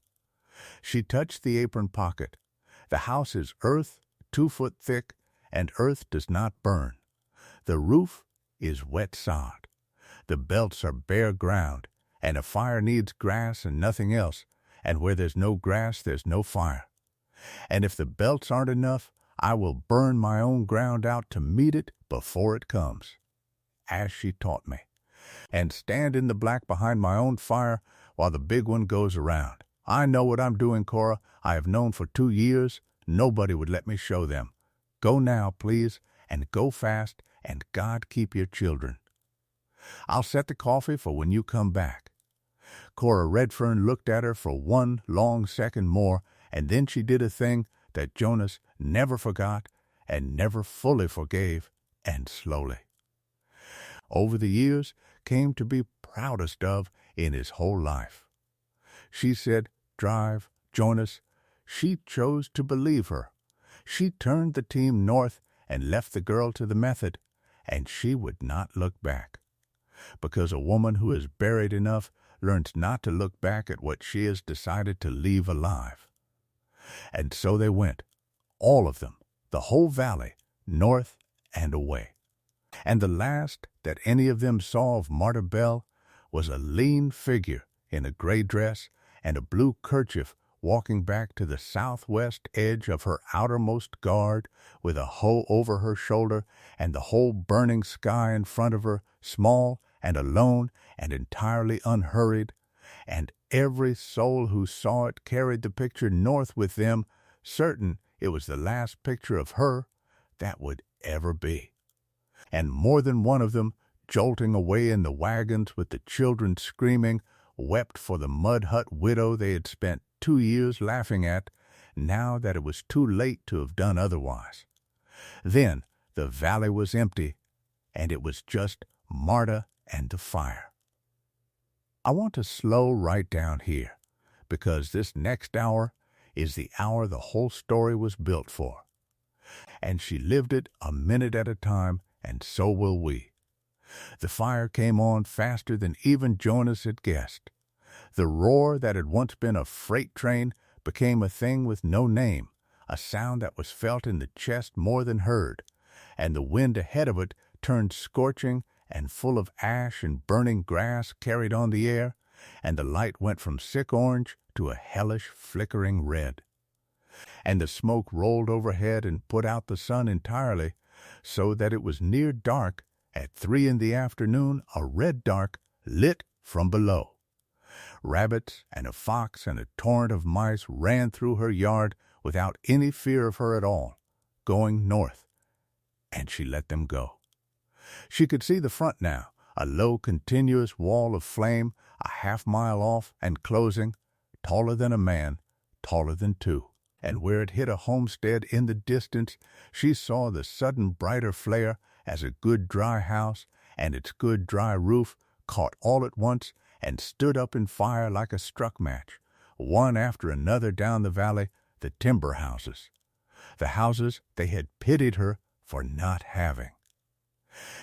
Speaker 1: She touched the apron pocket. "The house is earth, 2 foot thick, and earth does not burn. The roof is wet sod. The belts are bare ground, and a fire needs grass and nothing else, and where there's no grass, there's no fire. And if the belts aren't enough, I will burn my own ground out to meet it before it comes," as she taught me, "and stand in the black behind my own fire while the big one goes around. I know what I'm doing, Cora. I have known for 2 years. Nobody would let me show them. Go now, please, and go fast, and God keep your children. I'll set the coffee for when you come back." Cora Redfern looked at her for one long second more, and then she did a thing that Jonas never forgot and never fully forgave, and slowly, over the years, came to be proudest of in his whole life. She said, "Drive, Jonas." She chose to believe her. She turned the team north and left the girl to the method, and she would not look back. Because a woman who is buried enough learns not to look back at what she has decided to leave alive. And so they went, all of them, the whole valley, north and away. And the last that any of them saw of Marta Bell was a lean figure in a gray dress and a blue kerchief walking back to the southwest edge of her outermost guard with a hoe over her shoulder and the whole burning sky in front of her, small and alone and entirely unhurried, and every soul who saw it carried the picture north with them, certain it was the last picture of her that would ever be. And more than one of them, jolting away in the wagons with the children screaming, wept for the mud hut widow they had spent 2 years laughing at, now that it was too late to have done otherwise. Then the valley was empty, and it was just Marta and the fire. I want to slow right down here, because this next hour is the hour the whole story was built for. And she lived it a minute at a time, and so will we. The fire came on faster than even Jonas had guessed. The roar that had once been a freight train became a thing with no name, a sound that was felt in the chest more than heard, and the wind ahead of it turned scorching and full of ash and burning grass carried on the air, and the light went from sick orange to a hellish flickering red. And the smoke rolled overhead and put out the sun entirely, so that it was near dark, at 3 in the afternoon, a red dark, lit from below. Rabbits and a fox and a torrent of mice ran through her yard without any fear of her at all, going north, and she let them go. She could see the front now, a low continuous wall of flame, a half-mile off and closing, taller than a man, taller than two. And where it hit a homestead in the distance, she saw the sudden brighter flare as a good dry house and its good dry roof caught all at once and stood up in fire like a struck match, one after another down the valley, the timber houses. The houses they had pitied her for not having.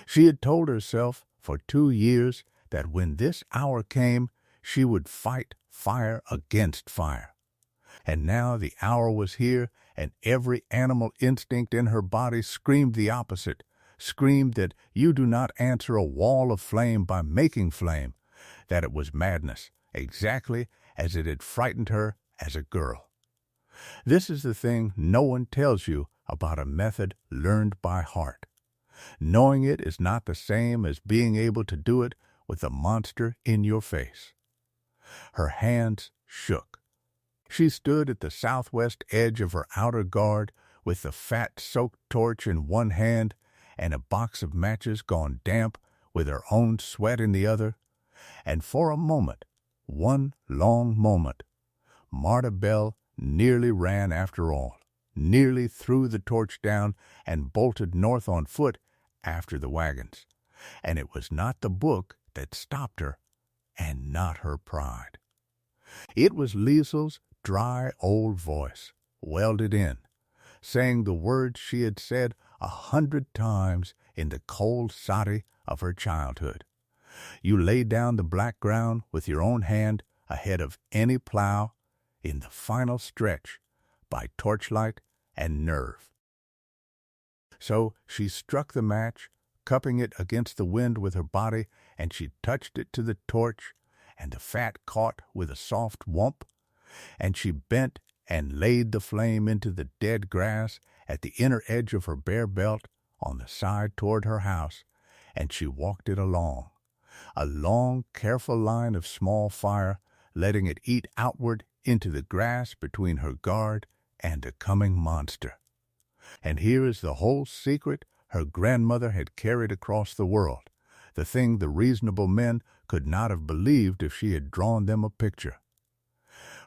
Speaker 1: She had told herself for 2 years that when this hour came, she would fight fire against fire. And now the hour was here, and every animal instinct in her body screamed the opposite, screamed that you do not answer a wall of flame by making flame, that it was madness, exactly as it had frightened her as a girl. This is the thing no one tells you about a method learned by heart. Knowing it is not the same as being able to do it with the monster in your face. Her hands shook. She stood at the southwest edge of her outer guard with the fat-soaked torch in one hand and a box of matches gone damp with her own sweat in the other, and for a moment, one long moment, Marta Bell nearly ran after all, nearly threw the torch down and bolted north on foot after the wagons. And it was not the book that stopped her, and not her pride. It was Liesel's dry old voice, welded in, saying the words she had said 100 times in the cold soddy of her childhood. You lay down the black ground with your own hand ahead of any plow in the final stretch by torchlight and nerve. So she struck the match, cupping it against the wind with her body, and she touched it to the torch, and the fat caught with a soft whump, and she bent and laid the flame into the dead grass at the inner edge of her bare belt on the side toward her house, and she walked it along, a long, careful line of small fire, letting it eat outward into the grass between her guard and the coming monster. And here is the whole secret her grandmother had carried across the world, the thing the reasonable men could not have believed if she had drawn them a picture.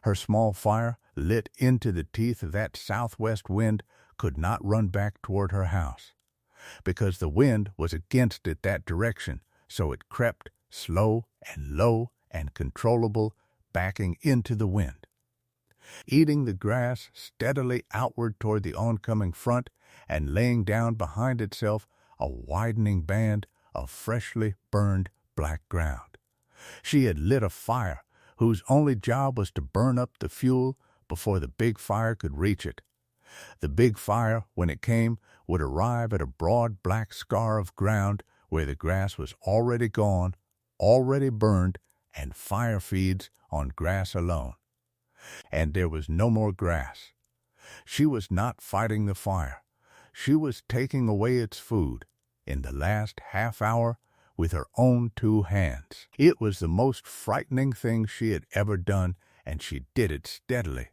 Speaker 1: Her small fire, lit into the teeth of that southwest wind, could not run back toward her house, because the wind was against it that direction, so it crept, slow and low and controllable, backing into the wind, eating the grass steadily outward toward the oncoming front and laying down behind itself a widening band of freshly burned black ground. She had lit a fire whose only job was to burn up the fuel before the big fire could reach it. The big fire, when it came, would arrive at a broad black scar of ground where the grass was already gone, already burned, and fire feeds on grass alone. And there was no more grass. She was not fighting the fire. She was taking away its food, in the last half hour, with her own two hands. It was the most frightening thing she had ever done, and she did it steadily,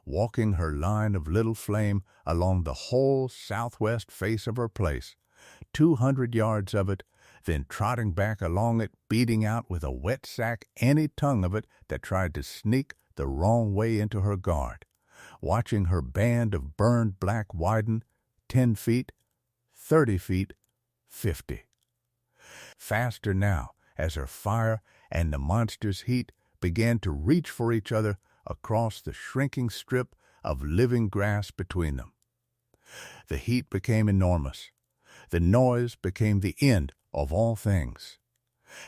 Speaker 1: walking her line of little flame along the whole southwest face of her place, 200 yards of it, then trotting back along it, beating out with a wet sack any tongue of it that tried to sneak the wrong way into her guard, watching her band of burned black widen 10 feet, 30 feet, 50. Faster now, as her fire and the monster's heat began to reach for each other across the shrinking strip of living grass between them. The heat became enormous. The noise became the end of all things.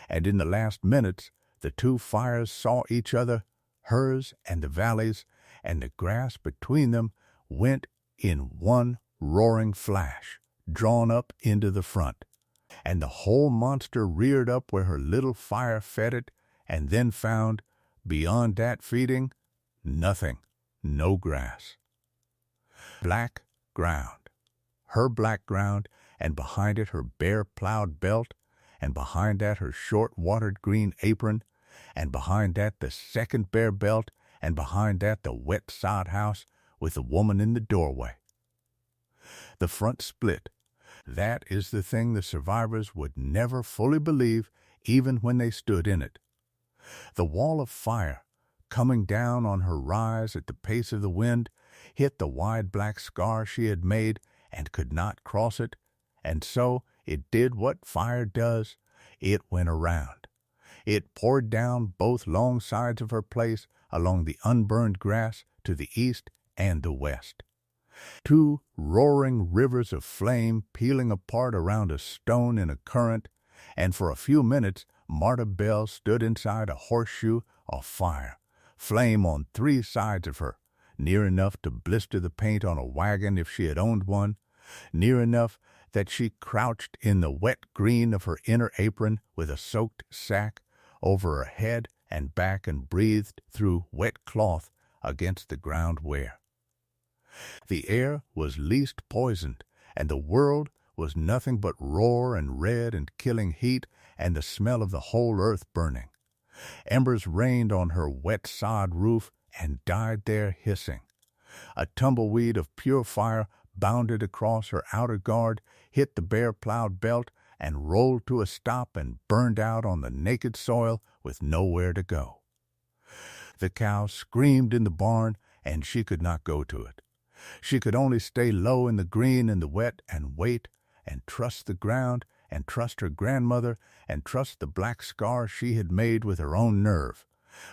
Speaker 1: And in the last minutes, the two fires saw each other, hers and the valley's, and the grass between them went in one roaring flash, drawn up into the front. And the whole monster reared up where her little fire fed it, and then found, beyond that feeding, nothing, no grass. Black ground, her black ground, and behind it her bare plowed belt, and behind that her short watered green apron, and behind that the second bare belt, and behind that the wet sod house with the woman in the doorway. The front split. That is the thing the survivors would never fully believe even when they stood in it. The wall of fire, coming down on her rise at the pace of the wind, hit the wide black scar she had made and could not cross it, and so it did what fire does. It went around. It poured down both long sides of her place along the unburned grass to the east and the west. Two roaring rivers of flame peeling apart around a stone in a current, and for a few minutes Marta Bell stood inside a horseshoe of fire, flame on 3 sides of her, near enough to blister the paint on a wagon if she had owned one, near enough that she crouched in the wet green of her inner apron with a soaked sack over her head and back and breathed through wet cloth against the ground where. The air was least poisoned, and the world was nothing but roar and red and killing heat and the smell of the whole earth burning. Embers rained on her wet sod roof and died there hissing. A tumbleweed of pure fire bounded across her outer guard, hit the bare plowed belt, and rolled to a stop and burned out on the naked soil with nowhere to go. The cow screamed in the barn, and she could not go to it. She could only stay low in the green and the wet and wait and trust the ground and trust her grandmother and trust the black scar she had made with her own nerve,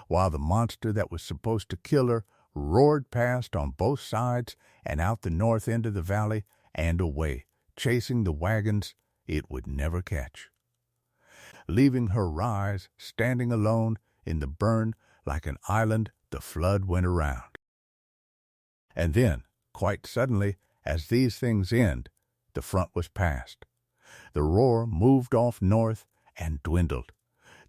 Speaker 1: while the monster that was supposed to kill her roared past on both sides and out the north end of the valley and away, chasing the wagons it would never catch. Leaving her rise standing alone in the burn like an island, the flood went around. And then, quite suddenly, as these things end, the front was passed. The roar moved off north and dwindled.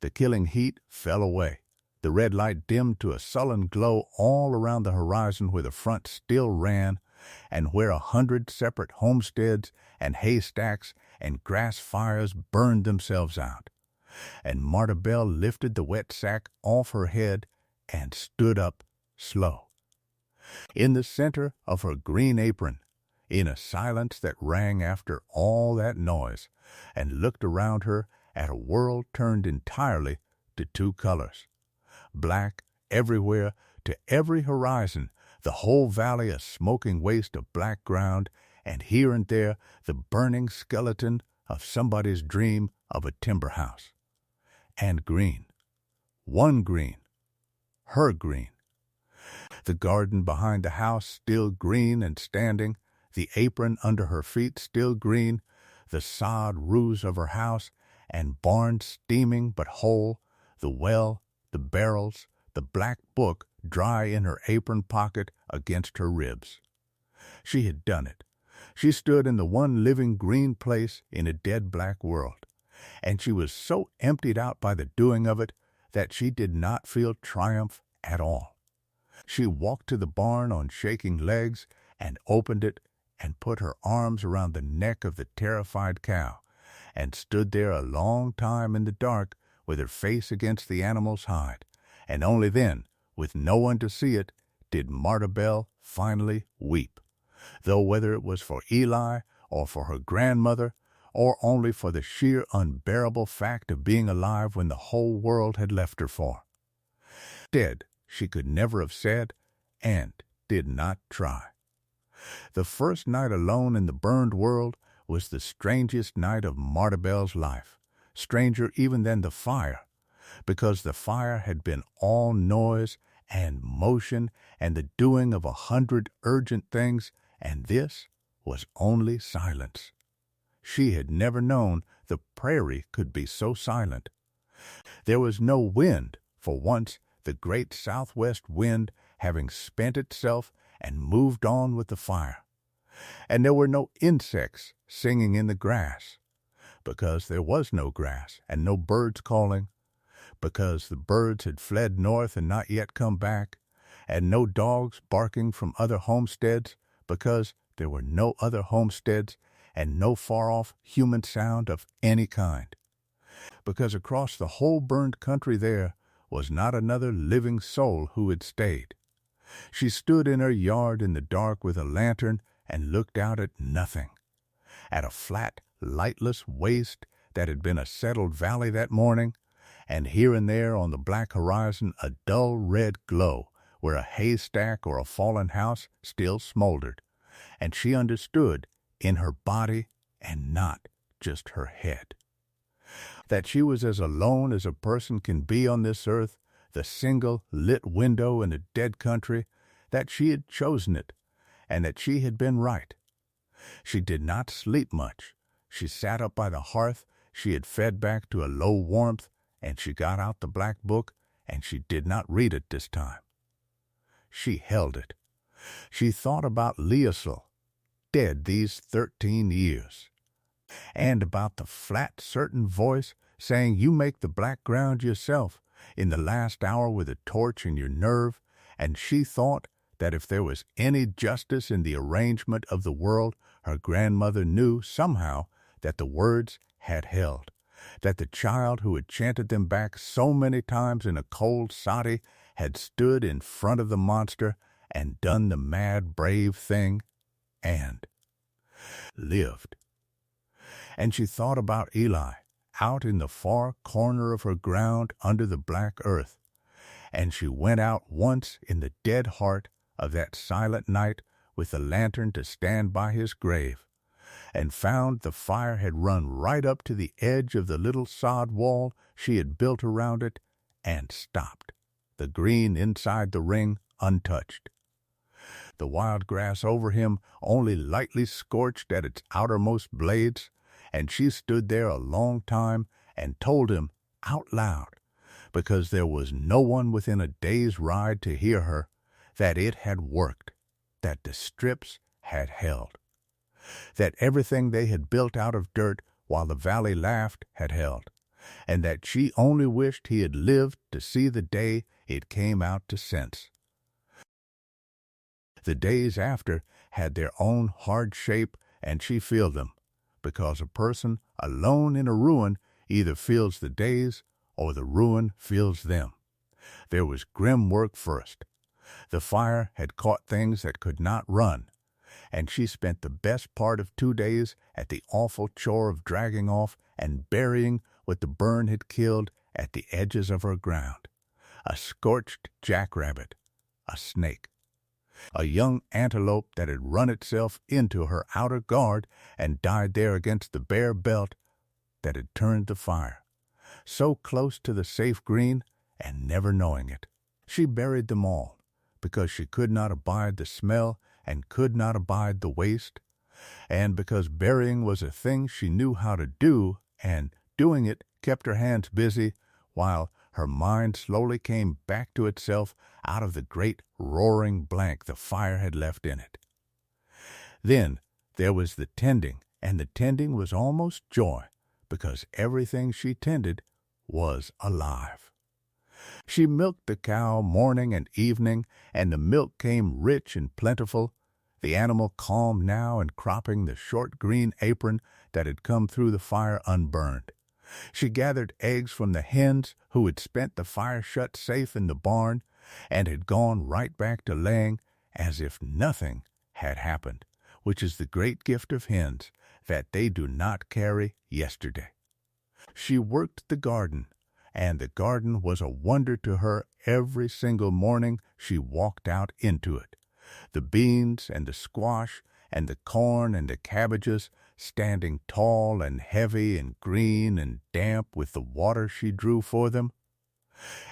Speaker 1: The killing heat fell away. The red light dimmed to a sullen glow all around the horizon where the front still ran, and where 100 separate homesteads and haystacks and grass fires burned themselves out. And Marta Bell lifted the wet sack off her head and stood up slow. In the center of her green apron, in a silence that rang after all that noise, and looked around her at a world turned entirely to two colors. Black everywhere, to every horizon, the whole valley a smoking waste of black ground, and here and there the burning skeleton of somebody's dream of a timber house. And green. One green. Her green. The garden behind the house still green and standing, the apron under her feet still green, the sod roofs of her house and barn steaming but whole, the well, the barrels, the black book dry in her apron pocket against her ribs. She had done it. She stood in the one living green place in a dead black world, and she was so emptied out by the doing of it that she did not feel triumph at all. She walked to the barn on shaking legs and opened it and put her arms around the neck of the terrified cow and stood there a long time in the dark with her face against the animal's hide, and only then, with no one to see it, did Martabelle finally weep, though whether it was for Eli or for her grandmother or only for the sheer unbearable fact of being alive when the whole world had left her for. Dead, she could never have said, and did not try. The first night alone in the burned world was the strangest night of Martabelle's life, stranger even than the fire, because the fire had been all noise and motion and the doing of 100 urgent things, and this was only silence. She had never known the prairie could be so silent. There was no wind, for once, the great southwest wind having spent itself and moved on with the fire. And there were no insects singing in the grass, because there was no grass, and no birds calling, because the birds had fled north and not yet come back, and no dogs barking from other homesteads, because there were no other homesteads, and no far-off human sound of any kind, because across the whole burned country there was not another living soul who had stayed. She stood in her yard in the dark with a lantern and looked out at nothing, at a flat, lightless waste that had been a settled valley that morning, and here and there on the black horizon a dull red glow where a haystack or a fallen house still smoldered, and she understood in her body and not just her head that she was as alone as a person can be on this earth, the single lit window in a dead country, that she had chosen it, and that she had been right. She did not sleep much. She sat up by the hearth she had fed back to a low warmth, and she got out the black book, and she did not read it this time. She held it. She thought about Liesl, dead these 13 years, and about the flat, certain voice saying you make the black ground yourself in the last hour with a torch in your nerve, and she thought that if there was any justice in the arrangement of the world, her grandmother knew somehow that the words had held, that the child who had chanted them back so many times in a cold soddy had stood in front of the monster and done the mad, brave thing, and lived. And she thought about Eli, out in the far corner of her ground under the black earth, and she went out once in the dead heart of that silent night with the lantern to stand by his grave, and found the fire had run right up to the edge of the little sod wall she had built around it, and stopped, the green inside the ring untouched. The wild grass over him only lightly scorched at its outermost blades, and she stood there a long time and told him out loud, because there was no one within a day's ride to hear her, that it had worked, that the strips had held, that everything they had built out of dirt while the valley laughed had held, and that she only wished he had lived to see the day it came out to sense. The days after had their own hard shape, and she feel them, because a person alone in a ruin either feels the days or the ruin feels them. There was grim work first. The fire had caught things that could not run, and she spent the best part of 2 days at the awful chore of dragging off and burying what the burn had killed at the edges of her ground. A scorched jackrabbit, a snake, a young antelope that had run itself into her outer guard and died there against the bare belt that had turned the fire, so close to the safe green and never knowing it. She buried them all because she could not abide the smell and could not abide the waste, and because burying was a thing she knew how to do, and doing it kept her hands busy while her mind slowly came back to itself out of the great roaring blank the fire had left in it. Then there was the tending, and the tending was almost joy, because everything she tended was alive. She milked the cow morning and evening, and the milk came rich and plentiful, the animal calm now and cropping the short green apron that had come through the fire unburned. She gathered eggs from the hens who had spent the fire shut safe in the barn and had gone right back to laying as if nothing had happened, which is the great gift of hens, that they do not carry yesterday. She worked the garden, and the garden was a wonder to her every single morning she walked out into it. The beans and the squash and the corn and the cabbages standing tall and heavy and green and damp with the water she drew for them.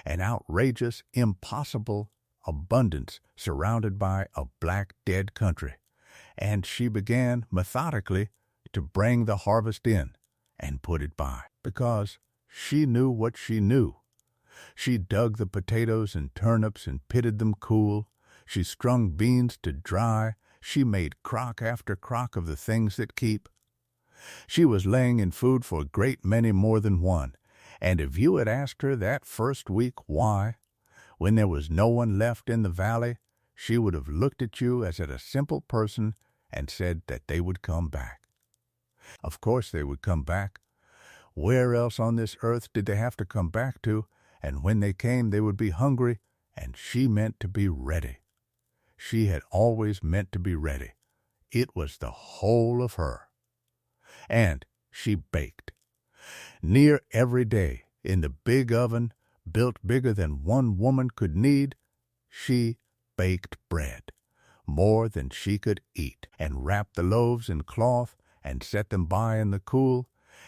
Speaker 1: An outrageous, impossible abundance surrounded by a black dead country, and she began methodically to bring the harvest in and put it by, because she knew what she knew. She dug the potatoes and turnips and pitted them cool. She strung beans to dry. She made crock after crock of the things that keep. She was laying in food for a great many more than one, and if you had asked her that first week why, when there was no one left in the valley, she would have looked at you as at a simple person and said that they would come back. Of course they would come back. Where else on this earth did they have to come back to? And when they came, they would be hungry, and she meant to be ready. She had always meant to be ready. It was the whole of her. And she baked. Near every day, in the big oven, built bigger than one woman could need, she baked bread, more than she could eat, and wrapped the loaves in cloth and set them by in the cool.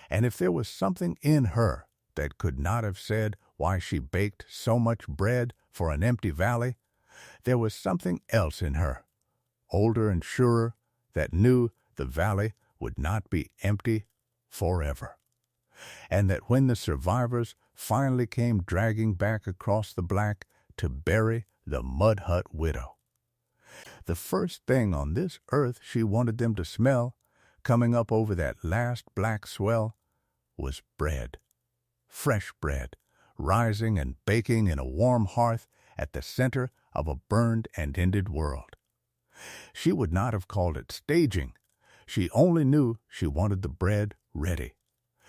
Speaker 1: And if there was something in her that could not have said why she baked so much bread for an empty valley, there was something else in her, older and surer, that knew the valley would not be empty forever, and that when the survivors finally came dragging back across the black to bury the mud hut widow, the first thing on this earth she wanted them to smell, coming up over that last black swell, was bread, fresh bread, rising and baking in a warm hearth at the center of a burned and ended world. She would not have called it staging. She only knew she wanted the bread ready.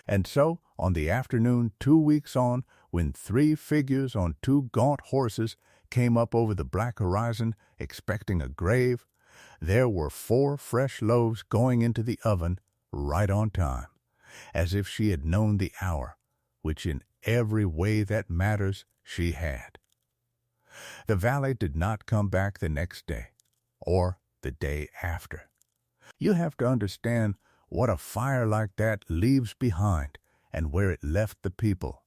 Speaker 1: And so, on the afternoon 2 weeks on, when 3 figures on 2 gaunt horses came up over the black horizon expecting a grave, there were 4 fresh loaves going into the oven right on time, as if she had known the hour, which in every way that matters she had. The valley did not come back the next day, or the day after. You have to understand what a fire like that leaves behind and where it left the people.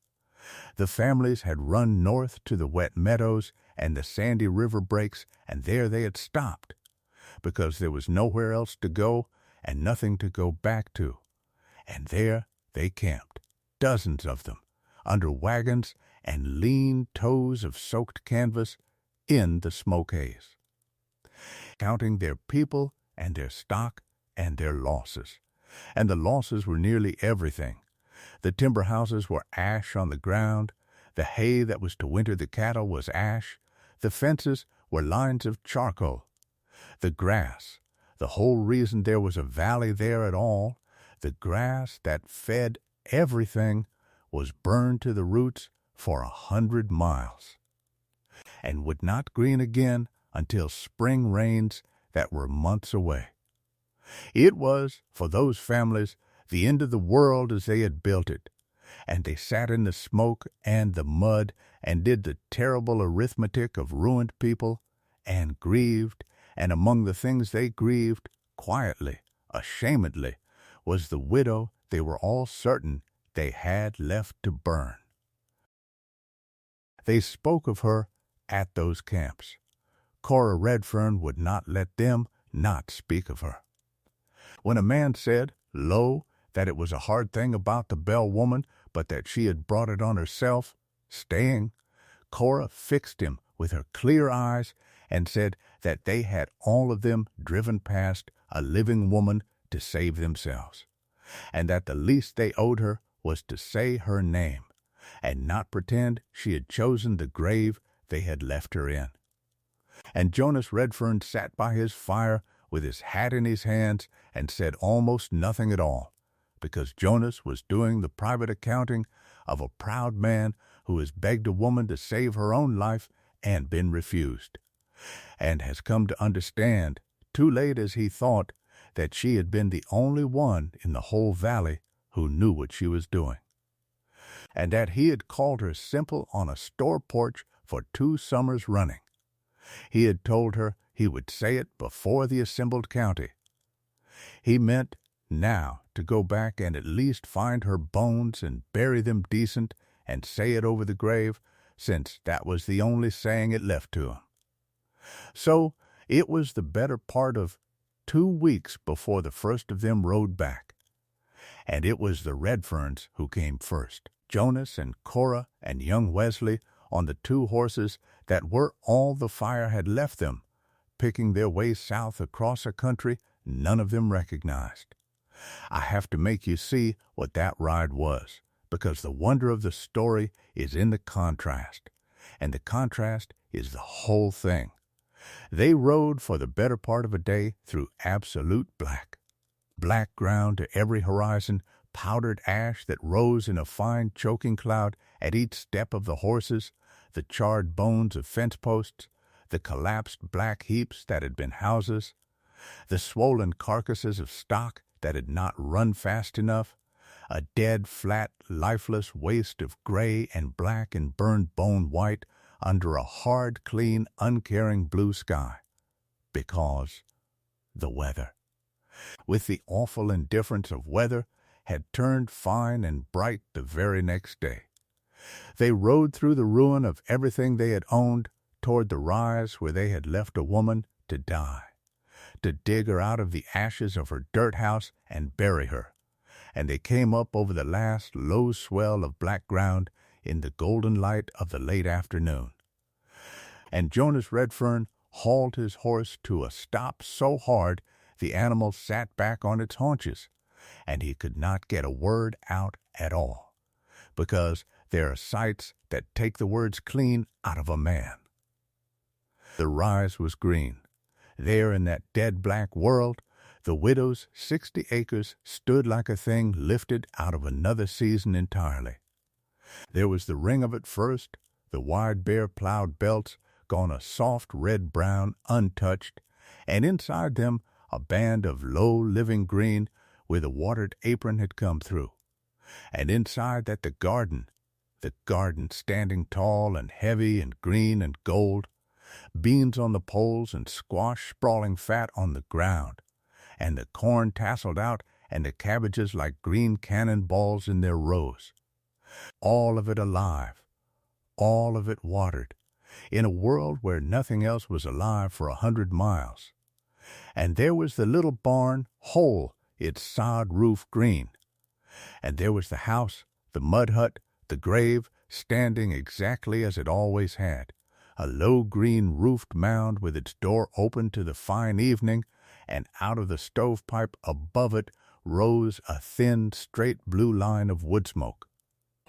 Speaker 1: The families had run north to the wet meadows and the sandy river breaks, and there they had stopped, because there was nowhere else to go and nothing to go back to. And there they camped, dozens of them, under wagons and lean tows of soaked canvas in the smoke haze, counting their people and their stock and their losses. And the losses were nearly everything. The timber houses were ash on the ground. The hay that was to winter the cattle was ash. The fences were lines of charcoal. The grass, the whole reason there was a valley there at all, the grass that fed everything, was burned to the roots for 100 miles, and would not green again until spring rains that were months away. It was, for those families, the end of the world as they had built it, and they sat in the smoke and the mud and did the terrible arithmetic of ruined people and grieved, and among the things they grieved, quietly, ashamedly, was the widow they were all certain they had left to burn. They spoke of her at those camps. Cora Redfern would not let them not speak of her. When a man said, lo, that it was a hard thing about the Bell woman, but that she had brought it on herself, staying, Cora fixed him with her clear eyes and said that they had all of them driven past a living woman to save themselves, and that the least they owed her was to say her name, and not pretend she had chosen the grave they had left her in. And Jonas Redfern sat by his fire with his hat in his hands and said almost nothing at all, because Jonas was doing the private accounting of a proud man who has begged a woman to save her own life and been refused, and has come to understand, too late as he thought, that she had been the only one in the whole valley who knew what she was doing, and that he had called her simple on a store porch for 2 summers running. He had told her he would say it before the assembled county. He meant now to go back and at least find her bones and bury them decent and say it over the grave, since that was the only saying it left to him. So it was the better part of 2 weeks before the first of them rode back, and it was the Redferns who came first, Jonas and Cora and young Wesley on the 2 horses that were all the fire had left them, picking their way south across a country none of them recognized. I have to make you see what that ride was, because the wonder of the story is in the contrast, and the contrast is the whole thing. They rode for the better part of a day through absolute black. Black ground to every horizon, powdered ash that rose in a fine choking cloud at each step of the horses, the charred bones of fence posts, the collapsed black heaps that had been houses, the swollen carcasses of stock that had not run fast enough, a dead, flat, lifeless waste of gray and black and burned bone white under a hard, clean, uncaring blue sky. Because the weather, with the awful indifference of weather, had turned fine and bright the very next day. They rode through the ruin of everything they had owned toward the rise where they had left a woman to die, to dig her out of the ashes of her dirt house and bury her, and they came up over the last low swell of black ground in the golden light of the late afternoon. And Jonas Redfern hauled his horse to a stop so hard the animal sat back on its haunches, and he could not get a word out at all, because there are sights that take the words clean out of a man. The rise was green. There in that dead black world, the widow's 60 acres stood like a thing lifted out of another season entirely. There was the ring of it first, the wide bare plowed belts gone a soft red-brown, untouched, and inside them a band of low living green where the watered apron had come through, and inside that the garden standing tall and heavy and green and gold, beans on the poles and squash sprawling fat on the ground, and the corn tasseled out and the cabbages like green cannon balls in their rows. All of it alive, all of it watered, in a world where nothing else was alive for 100 miles. And there was the little barn, whole, its sod roof green. And there was the house, the mud hut, the grave, standing exactly as it always had, a low green roofed mound with its door open to the fine evening, and out of the stovepipe above it rose a thin, straight blue line of wood smoke.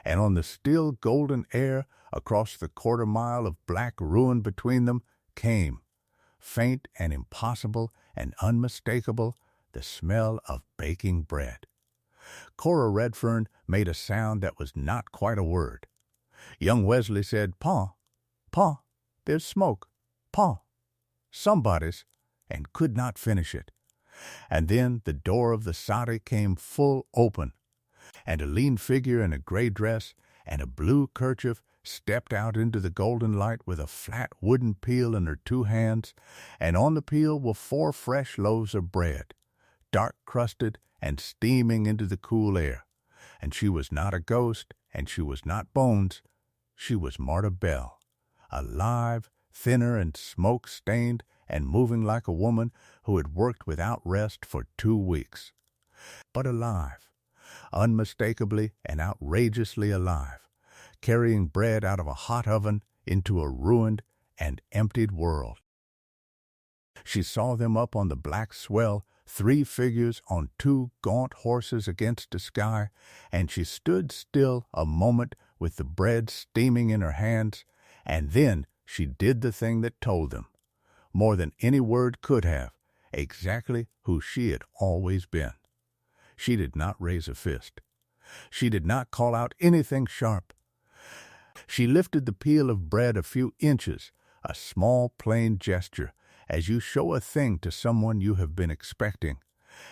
Speaker 1: And on the still golden air, across the quarter-mile of black ruin between them, came, faint and impossible and unmistakable, the smell of baking bread. Cora Redfern made a sound that was not quite a word. Young Wesley said, "Pa, Pa, there's smoke, Pa, somebody's," and could not finish it. And then the door of the soddy came full open, and a lean figure in a gray dress and a blue kerchief stepped out into the golden light with a flat wooden peel in her two hands, and on the peel were 4 fresh loaves of bread, dark crusted and steaming into the cool air. And she was not a ghost, and she was not Bones. She was Marta Bell, alive, thinner and smoke-stained, and moving like a woman who had worked without rest for 2 weeks. But alive, unmistakably and outrageously alive, carrying bread out of a hot oven into a ruined and emptied world. She saw them up on the black swell, 3 figures on 2 gaunt horses against the sky, and she stood still a moment with the bread steaming in her hands, and then she did the thing that told them, more than any word could have, exactly who she had always been. She did not raise a fist. She did not call out anything sharp. She lifted the peel of bread a few inches, a small plain gesture, as you show a thing to someone you have been expecting,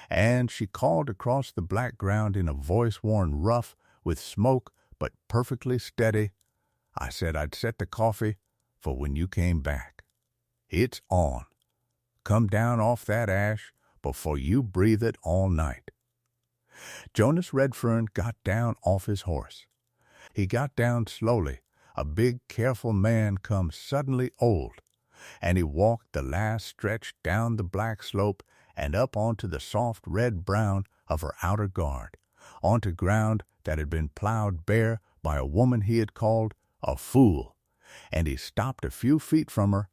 Speaker 1: and she called across the black ground in a voice worn rough with smoke but perfectly steady, "I said I'd set the coffee for when you came back. It's on. Come down off that ash before you breathe it all night." Jonas Redfern got down off his horse. He got down slowly, a big, careful man come suddenly old, and he walked the last stretch down the black slope and up onto the soft red-brown of her outer guard, onto ground that had been plowed bare by a woman he had called a fool, and he stopped a few feet from her,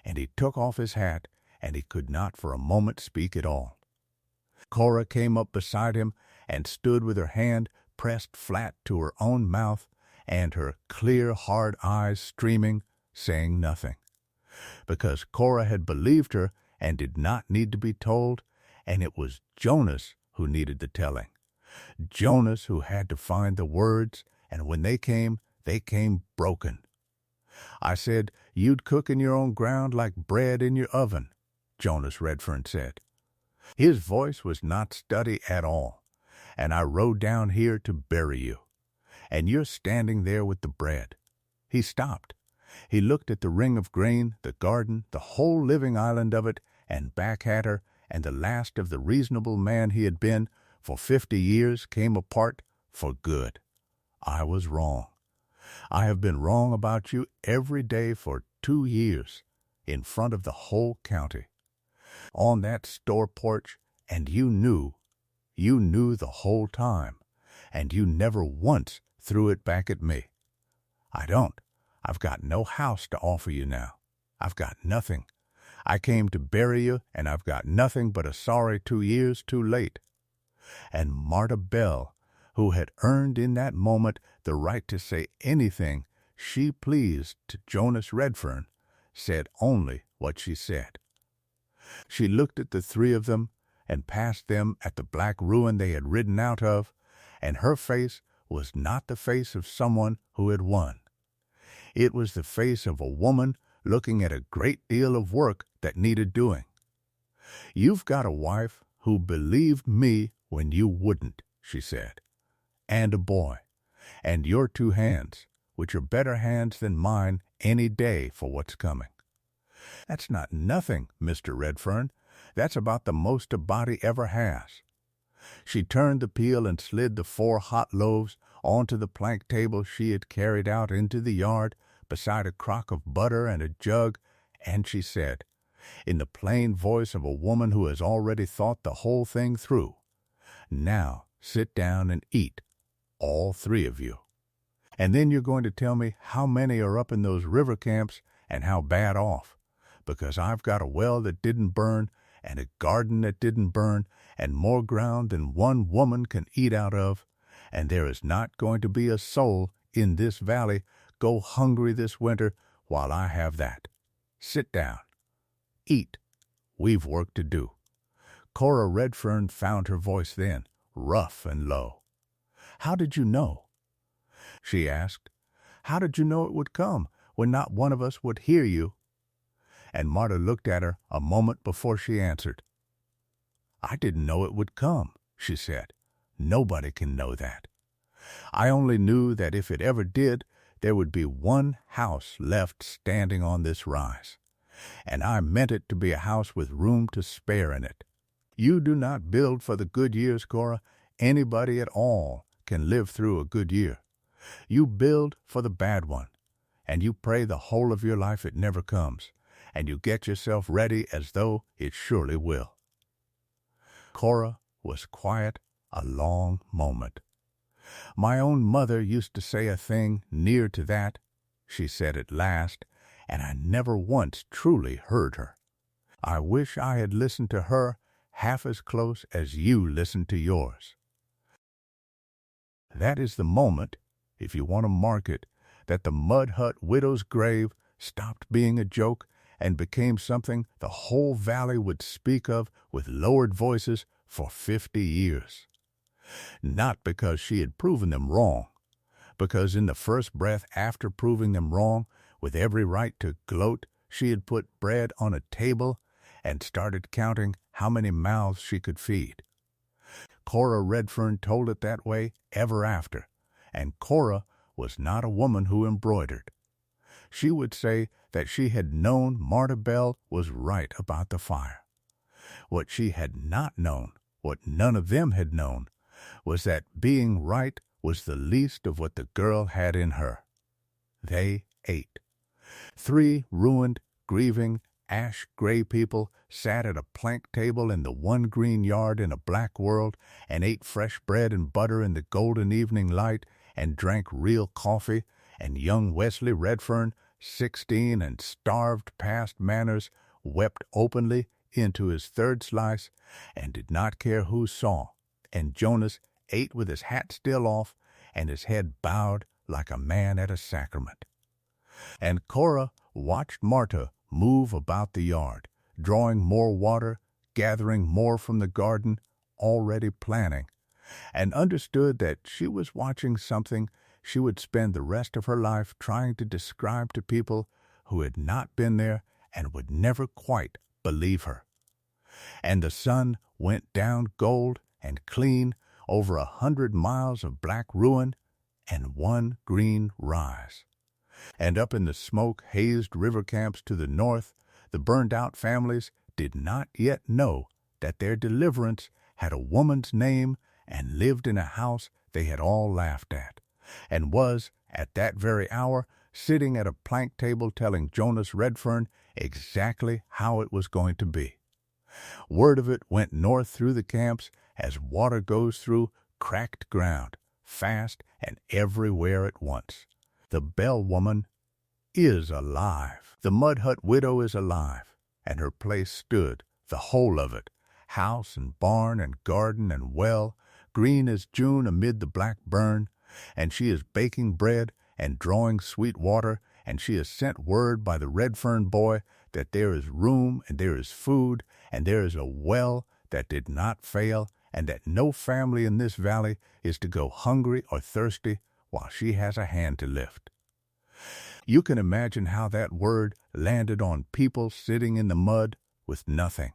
Speaker 1: and he took off his hat, and he could not for a moment speak at all. Cora came up beside him and stood with her hand pressed flat to her own mouth and her clear, hard eyes streaming, saying nothing, because Cora had believed her and did not need to be told, and it was Jonas who needed the telling. Jonas who had to find the words, and when they came broken. "I said you'd cook in your own ground like bread in your oven," Jonas Redfern said. His voice was not steady at all. "And I rode down here to bury you. And you're standing there with the bread." He stopped. He looked at the ring of grain, the garden, the whole living island of it, and back at her, and the last of the reasonable man he had been for 50 years came apart for good. "I was wrong. I have been wrong about you every day for 2 years, in front of the whole county. On that store porch, and you knew the whole time, and you never once threw it back at me. I don't. I've got no house to offer you now. I've got nothing. I came to bury you, and I've got nothing but a sorry 2 years too late." And Marta Bell, who had earned in that moment the right to say anything she pleased to Jonas Redfern, said only what she said. She looked at the 3 of them and past them at the black ruin they had ridden out of, and her face was not the face of someone who had won. It was the face of a woman looking at a great deal of work that needed doing. "You've got a wife who believed me when you wouldn't," she said, "and a boy, and your 2 hands, which are better hands than mine any day for what's coming. That's not nothing, Mr. Redfern. That's about the most a body ever has." She turned the peel and slid the 4 hot loaves onto the plank table she had carried out into the yard beside a crock of butter and a jug, and she said, in the plain voice of a woman who has already thought the whole thing through, "Now sit down and eat, all 3 of you. And then you're going to tell me how many are up in those river camps and how bad off, because I've got a well that didn't burn and a garden that didn't burn and more ground than one woman can eat out of, and there is not going to be a soul in this valley go hungry this winter while I have that. Sit down. Eat. We've work to do." Cora Redfern found her voice then, rough and low. "How did you know?" she asked. "How did you know it would come when not one of us would hear you?" And Marta looked at her a moment before she answered. I didn't know it would come, she said. Nobody can know that. I only knew that if it ever did, there would be one house left standing on this rise. And I meant it to be a house with room to spare in it. You do not build for the good years, Cora. Anybody at all can live through a good year. You build for the bad one, and you pray the whole of your life it never comes, and you get yourself ready as though it surely will. Cora was quiet a long moment. My own mother used to say a thing near to that, she said at last, and I never once truly heard her. I wish I had listened to her half as close as you listened to yours. That is the moment, if you want to mark it, that the mud hut widow's grave stopped being a joke and became something the whole valley would speak of with lowered voices for 50 years. Not because she had proven them wrong, because in the first breath after proving them wrong, with every right to gloat, she had put bread on a table and started counting how many mouths she could feed. Cora Redfern told it that way ever after, and Cora was not a woman who embroidered. She would say that she had known Marta Bell was right about the fire. What she had not known, what none of them had known, was that being right was the least of what the girl had in her. They ate. 3 ruined, grieving, ash-gray people sat at a plank table in the one green yard in a black world and ate fresh bread and butter in the golden evening light and drank real coffee, and young Wesley Redfern, 16 and starved past manners, wept openly into his 3rd slice and did not care who saw, and Jonas ate with his hat still off and his head bowed like a man at a sacrament. And Cora watched Marta move about the yard, drawing more water, gathering more from the garden, already planning, and understood that she was watching something she would spend the rest of her life trying to describe to people who had not been there and would never quite believe her. And the sun went down gold and clean over 100 miles of black ruin and one green rise. And up in the smoke-hazed river camps to the north, the burned-out families did not yet know that their deliverance had a woman's name and lived in a house they had all laughed at, and was, at that very hour, sitting at a plank table telling Jonas Redfern exactly how it was going to be. Word of it went north through the camps as water goes through cracked ground, fast and everywhere at once. The Bell woman is alive. The mud hut widow is alive, and her place stood, the whole of it, house and barn and garden and well, green as June amid the black burn, and she is baking bread and drawing sweet water, and she has sent word by the Redfern boy that there is room and there is food, and there is a well that did not fail, and that no family in this valley is to go hungry or thirsty while she has a hand to lift. You can imagine how that word landed on people sitting in the mud with nothing.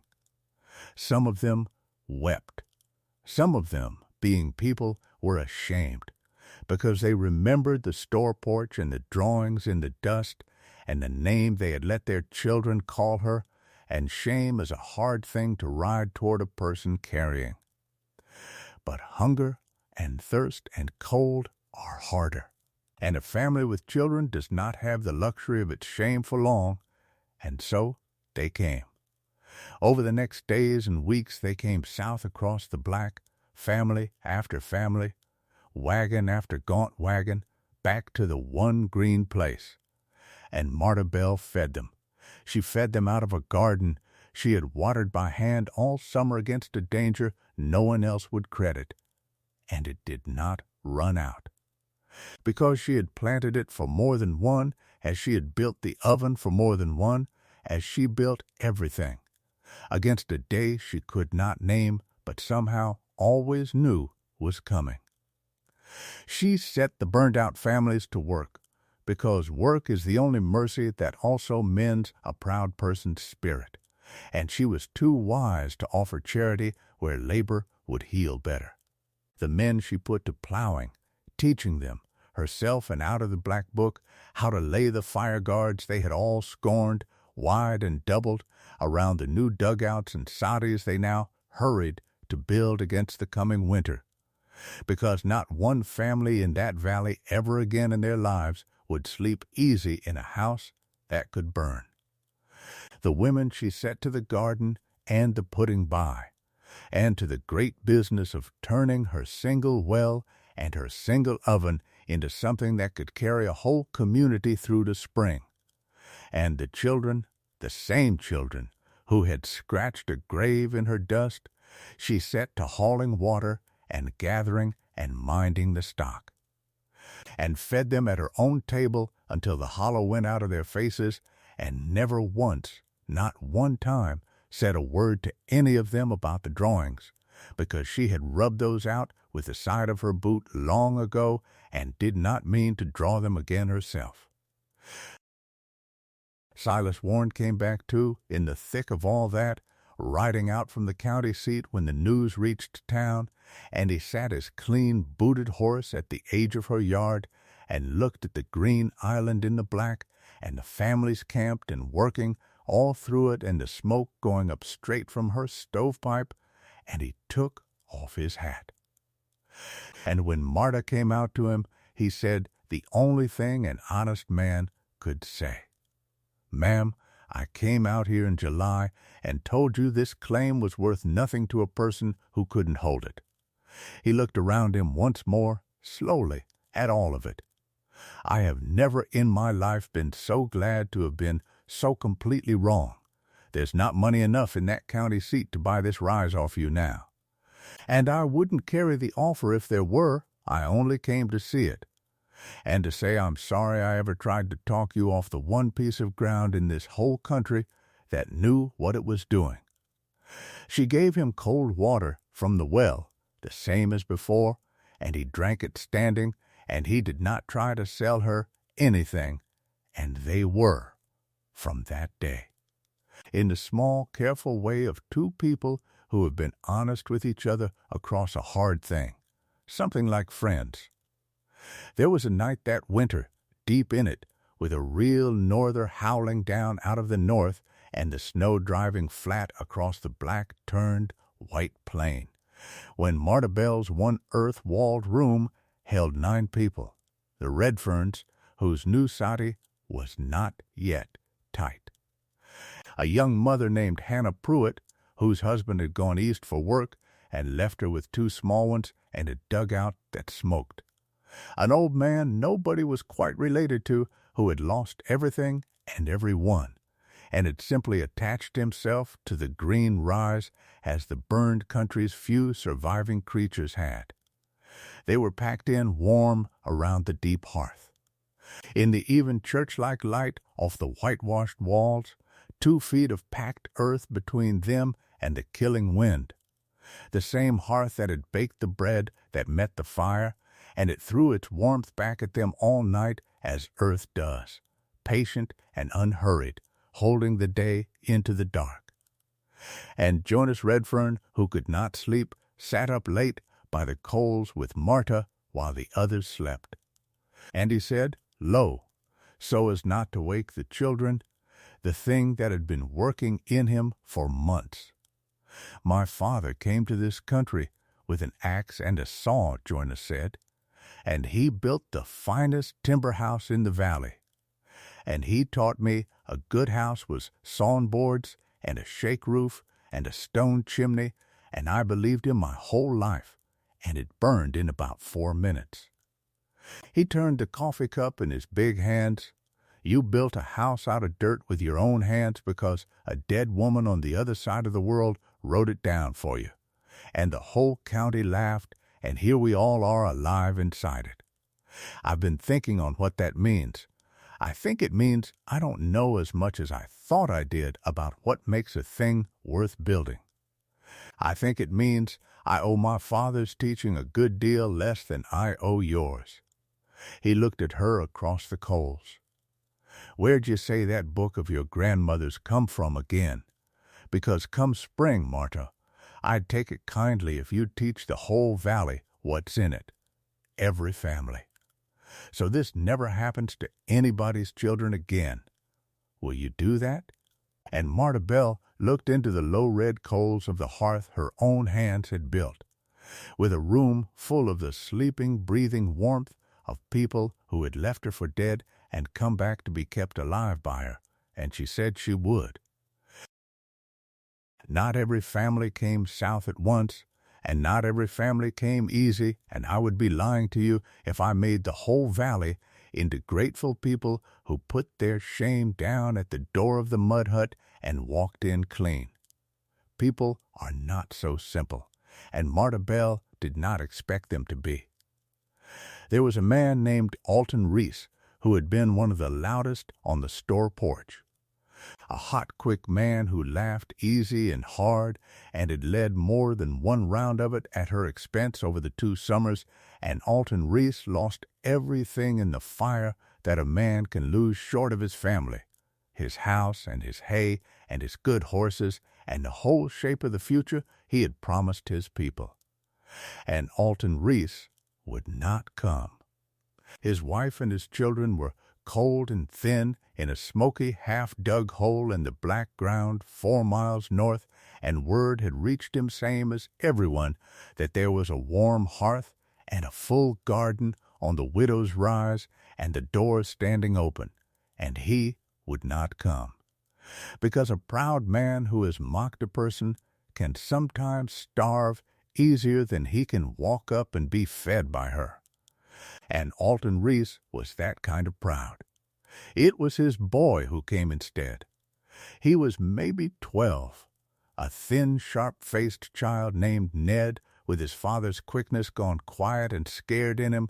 Speaker 1: Some of them wept. Some of them, being people, were ashamed, because they remembered the store porch and the drawings in the dust and the name they had let their children call her, and shame is a hard thing to ride toward a person carrying. But hunger and thirst and cold are harder, and a family with children does not have the luxury of its shame for long, and so they came. Over the next days and weeks they came south across the black, family after family, wagon after gaunt wagon, back to the one green place. And Marta Bell fed them. She fed them out of a garden she had watered by hand all summer against a danger no one else would credit, and it did not run out. Because she had planted it for more than one, as she had built the oven for more than one, as she built everything, against a day she could not name, but somehow always knew was coming. She set the burned-out families to work, because work is the only mercy that also mends a proud person's spirit, and she was too wise to offer charity where labor would heal better. The men she put to plowing, teaching them, herself and out of the black book, how to lay the fire guards they had all scorned, wide and doubled, around the new dugouts and soddies they now hurried to build against the coming winter, because not one family in that valley ever again in their lives would sleep easy in a house that could burn. The women she set to the garden and the putting by, and to the great business of turning her single well and her single oven into something that could carry a whole community through the spring. And the children, the same children, who had scratched a grave in her dust, she set to hauling water and gathering and minding the stock, and fed them at her own table until the hollow went out of their faces, and never once, not one time, said a word to any of them about the drawings, because she had rubbed those out with the side of her boot long ago and did not mean to draw them again herself. Silas Warren came back, too, in the thick of all that, riding out from the county seat when the news reached town, and he sat his clean-booted horse at the edge of her yard and looked at the green island in the black, and the families camped and working all through it, and the smoke going up straight from her stovepipe, and he took off his hat. And when Marta came out to him, he said the only thing an honest man could say. "Ma'am, I came out here in July and told you this claim was worth nothing to a person who couldn't hold it." He looked around him once more, slowly, at all of it. "I have never in my life been so glad to have been so completely wrong. There's not money enough in that county seat to buy this rise off you now. And I wouldn't carry the offer if there were. I only came to see it, and to say I'm sorry I ever tried to talk you off the one piece of ground in this whole country that knew what it was doing." She gave him cold water from the well, the same as before, and he drank it standing, and he did not try to sell her anything, and they were, from that day, in the small, careful way of two people who have been honest with each other across a hard thing, something like friends. There was a night that winter, deep in it, with a real norther howling down out of the north and the snow driving flat across the black-turned white plain, when Marta Bell's one earth-walled room held 9 people, the Redferns, whose new soddy was not yet tight. A young mother named Hannah Pruitt, whose husband had gone east for work and left her with 2 small ones and a dugout that smoked. An old man nobody was quite related to, who had lost everything and every one, and had simply attached himself to the green rise as the burned country's few surviving creatures had. They were packed in warm around the deep hearth. In the even church-like light off the whitewashed walls, 2 feet of packed earth between them and the killing wind. The same hearth that had baked the bread that met the fire, and it threw its warmth back at them all night as earth does, patient and unhurried, holding the day into the dark. And Jonas Redfern, who could not sleep, sat up late by the coals with Marta while the others slept. And he said, low, so as not to wake the children, the thing that had been working in him for months. "My father came to this country with an axe and a saw," Jonas said, "and he built the finest timber house in the valley. And he taught me a good house was sawn boards and a shake roof and a stone chimney, and I believed him my whole life, and it burned in about 4 minutes. He turned the coffee cup in his big hands. You built a house out of dirt with your own hands because a dead woman on the other side of the world wrote it down for you. And the whole county laughed, and here we all are alive inside it. I've been thinking on what that means. I think it means I don't know as much as I thought I did about what makes a thing worth building. I think it means I owe my father's teaching a good deal less than I owe yours." He looked at her across the coals. "Where'd you say that book of your grandmother's come from again? Because come spring, Marta, I'd take it kindly if you'd teach the whole valley what's in it, every family. So this never happens to anybody's children again. Will you do that?" And Marta Bell looked into the low red coals of the hearth her own hands had built, with a room full of the sleeping, breathing warmth of people who had left her for dead and come back to be kept alive by her, and she said she would. Not every family came south at once, and not every family came easy, and I would be lying to you if I made the whole valley into grateful people who put their shame down at the door of the mud hut and walked in clean. People are not so simple, and Marta Bell did not expect them to be. There was a man named Alton Reese who had been one of the loudest on the store porch. A hot, quick man who laughed easy and hard and had led more than one round of it at her expense over the 2 summers, and Alton Reese lost everything in the fire that a man can lose short of his family, his house and his hay and his good horses and the whole shape of the future he had promised his people. And Alton Reese would not come. His wife and his children were cold and thin in a smoky, half-dug hole in the black ground 4 miles north, and word had reached him same as everyone that there was a warm hearth and a full garden on the widow's rise and the doors standing open, and he would not come. Because a proud man who has mocked a person can sometimes starve easier than he can walk up and be fed by her. And Alton Reese was that kind of proud. It was his boy who came instead. He was maybe 12, a thin, sharp-faced child named Ned, with his father's quickness gone quiet and scared in him,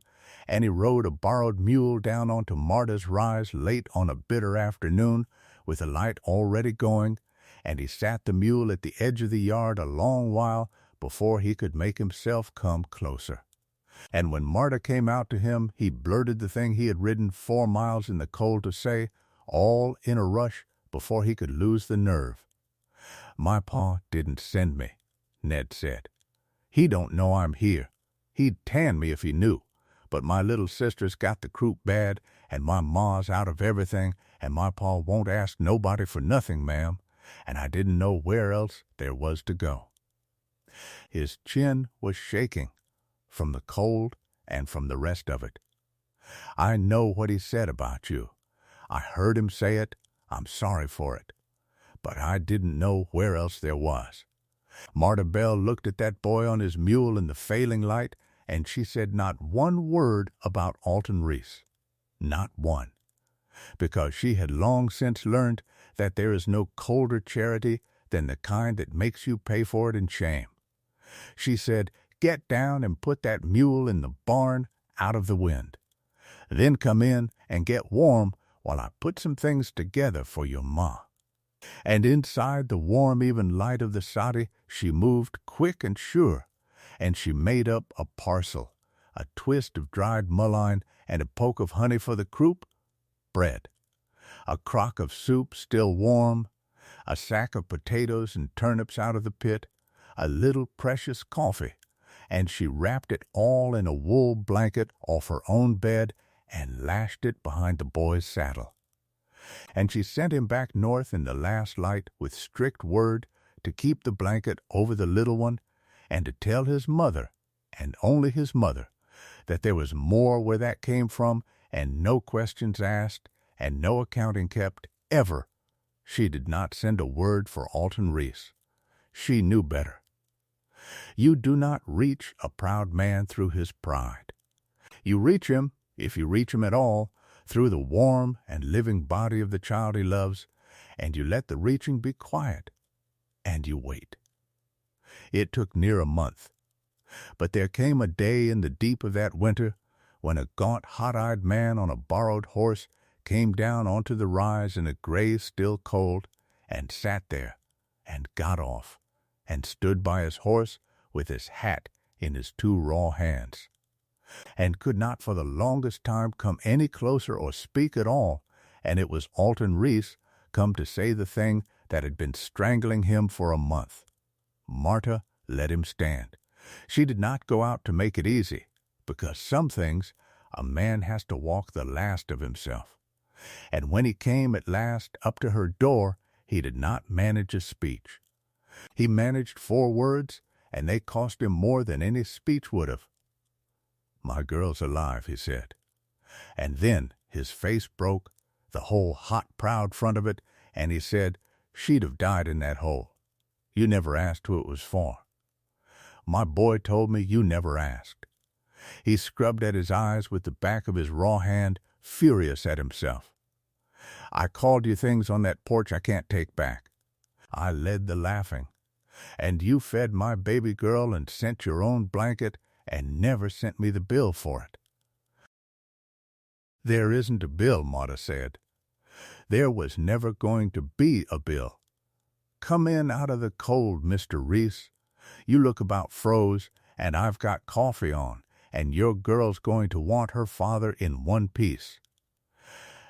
Speaker 1: and he rode a borrowed mule down onto Marta's rise late on a bitter afternoon, with the light already going, and he sat the mule at the edge of the yard a long while before he could make himself come closer. And when Marta came out to him, he blurted the thing he had ridden 4 miles in the cold to say, all in a rush before he could lose the nerve. "My pa didn't send me," Ned said. "He don't know I'm here. He'd tan me if he knew. But my little sister's got the croup bad, and my ma's out of everything, and my pa won't ask nobody for nothing, ma'am, and I didn't know where else there was to go." His chin was shaking from the cold and from the rest of it. "I know what he said about you. I heard him say it. I'm sorry for it. But I didn't know where else there was." Marta Bell looked at that boy on his mule in the failing light, and she said not one word about Alton Reese. Not one. Because she had long since learned that there is no colder charity than the kind that makes you pay for it in shame. She said, "Get down and put that mule in the barn out of the wind. Then come in and get warm while I put some things together for your ma." And inside the warm, even light of the soddy, she moved quick and sure, and she made up a parcel, a twist of dried mullein and a poke of honey for the croup, bread, a crock of soup still warm, a sack of potatoes and turnips out of the pit, a little precious coffee, and she wrapped it all in a wool blanket off her own bed and lashed it behind the boy's saddle. And she sent him back north in the last light with strict word to keep the blanket over the little one and to tell his mother, and only his mother, that there was more where that came from and no questions asked and no accounting kept, ever. She did not send a word for Alton Reese. She knew better. You do not reach a proud man through his pride. You reach him, if you reach him at all, through the warm and living body of the child he loves, and you let the reaching be quiet, and you wait. It took near a month, but there came a day in the deep of that winter when a gaunt, hot-eyed man on a borrowed horse came down onto the rise in a gray, still cold, and sat there, and got off, and stood by his horse with his hat in his 2 raw hands, and could not for the longest time come any closer or speak at all, and it was Alton Reese come to say the thing that had been strangling him for a month. "Marta, let him stand. She did not go out to make it easy, because some things a man has to walk the last of himself. And when he came at last up to her door, he did not manage a speech. He managed 4 words, and they cost him more than any speech would have. "My girl's alive," he said. And then his face broke, the whole hot, proud front of it, and he said, "She'd have died in that hole. You never asked who it was for. My boy told me you never asked." He scrubbed at his eyes with the back of his raw hand, furious at himself. "I called you things on that porch I can't take back. I led the laughing. And you fed my baby girl and sent your own blanket and never sent me the bill for it." "There isn't a bill," Marta said. "There was never going to be a bill. Come in out of the cold, Mr. Reese. You look about froze, and I've got coffee on, and your girl's going to want her father in one piece."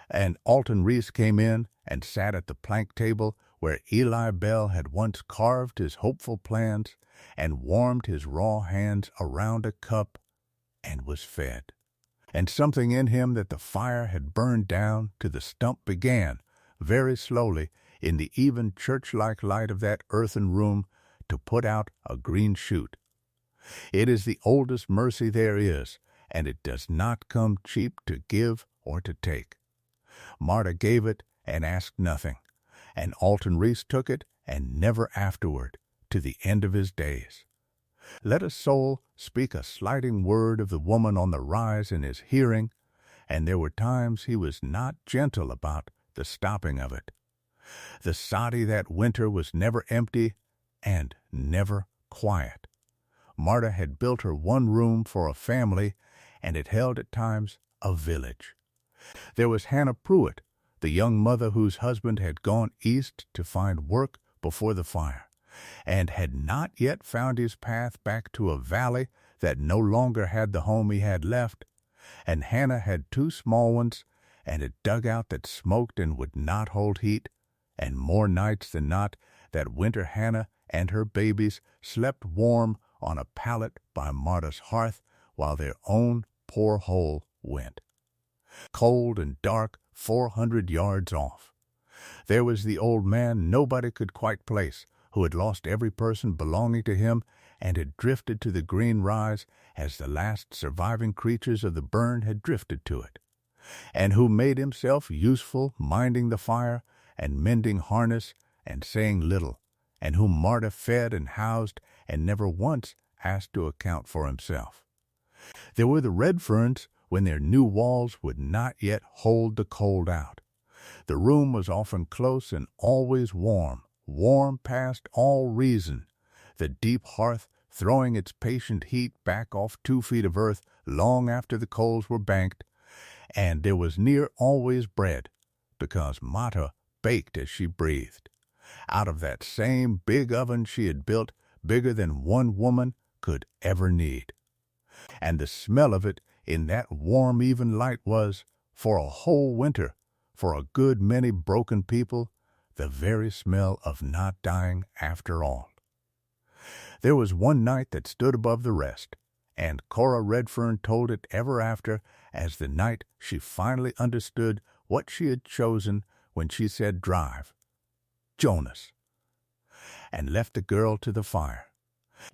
Speaker 1: And Alton Reese came in and sat at the plank table where Eli Bell had once carved his hopeful plans and warmed his raw hands around a cup and was fed. And something in him that the fire had burned down to the stump began, very slowly, in the even church-like light of that earthen room, to put out a green shoot. It is the oldest mercy there is, and it does not come cheap to give or to take. Marta gave it and asked nothing, and Alton Reese took it and never afterward, to the end of his days. Let a soul speak a slighting word of the woman on the rise in his hearing, and there were times he was not gentle about the stopping of it. The soddy that winter was never empty and never quiet. Marta had built her one room for a family, and it held at times a village. There was Hannah Pruitt, the young mother whose husband had gone east to find work before the fire, and had not yet found his path back to a valley that no longer had the home he had left, and Hannah had 2 small ones, and a dugout that smoked and would not hold heat, and more nights than not that winter Hannah and her babies slept warm on a pallet by Marta's hearth while their own poor hole went. Cold and dark 400 yards off. There was the old man nobody could quite place, who had lost every person belonging to him and had drifted to the green rise as the last surviving creatures of the burn had drifted to it, and who made himself useful minding the fire and mending harness and saying little, and whom Marta fed and housed and never once asked to account for himself. There were the Redferns when their new walls would not yet hold the cold out. The room was often close and always warm, warm past all reason, the deep hearth throwing its patient heat back off 2 feet of earth long after the coals were banked, and there was near always bread, because Marta baked as she breathed, out of that same big oven she had built, bigger than one woman could ever need. And the smell of it in that warm even light was, for a whole winter, for a good many broken people, the very smell of not dying after all. There was one night that stood above the rest, and Cora Redfern told it ever after as the night she finally understood what she had chosen when she said drive, Jonas, and left the girl to the fire.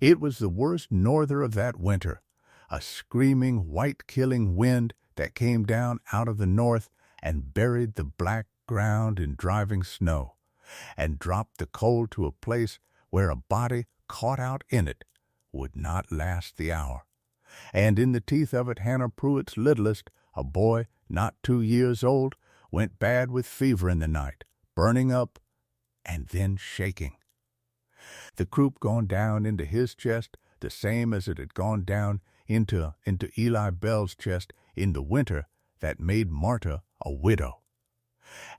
Speaker 1: It was the worst norther of that winter, a screaming, white-killing wind that came down out of the north and buried the black ground in driving snow, and dropped the cold to a place where a body caught out in it would not last the hour. And in the teeth of it Hannah Pruitt's littlest, a boy not 2 years old, went bad with fever in the night, burning up and then shaking. The croup gone down into his chest the same as it had gone down into Eli Bell's chest in the winter that made Marta a widow.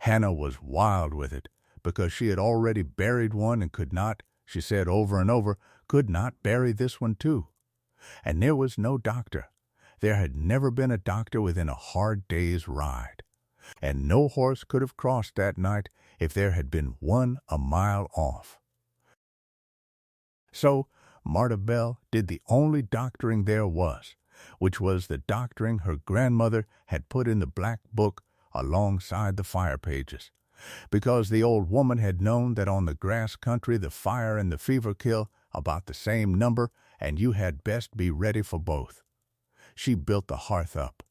Speaker 1: Hannah was wild with it, because she had already buried one and could not, she said over and over, could not bury this one too. And there was no doctor. There had never been a doctor within a hard day's ride. And no horse could have crossed that night if there had been one a mile off. So Marta Bell did the only doctoring there was, which was the doctoring her grandmother had put in the black book alongside the fire pages, because the old woman had known that on the grass country the fire and the fever kill about the same number, and you had best be ready for both. She built the hearth up.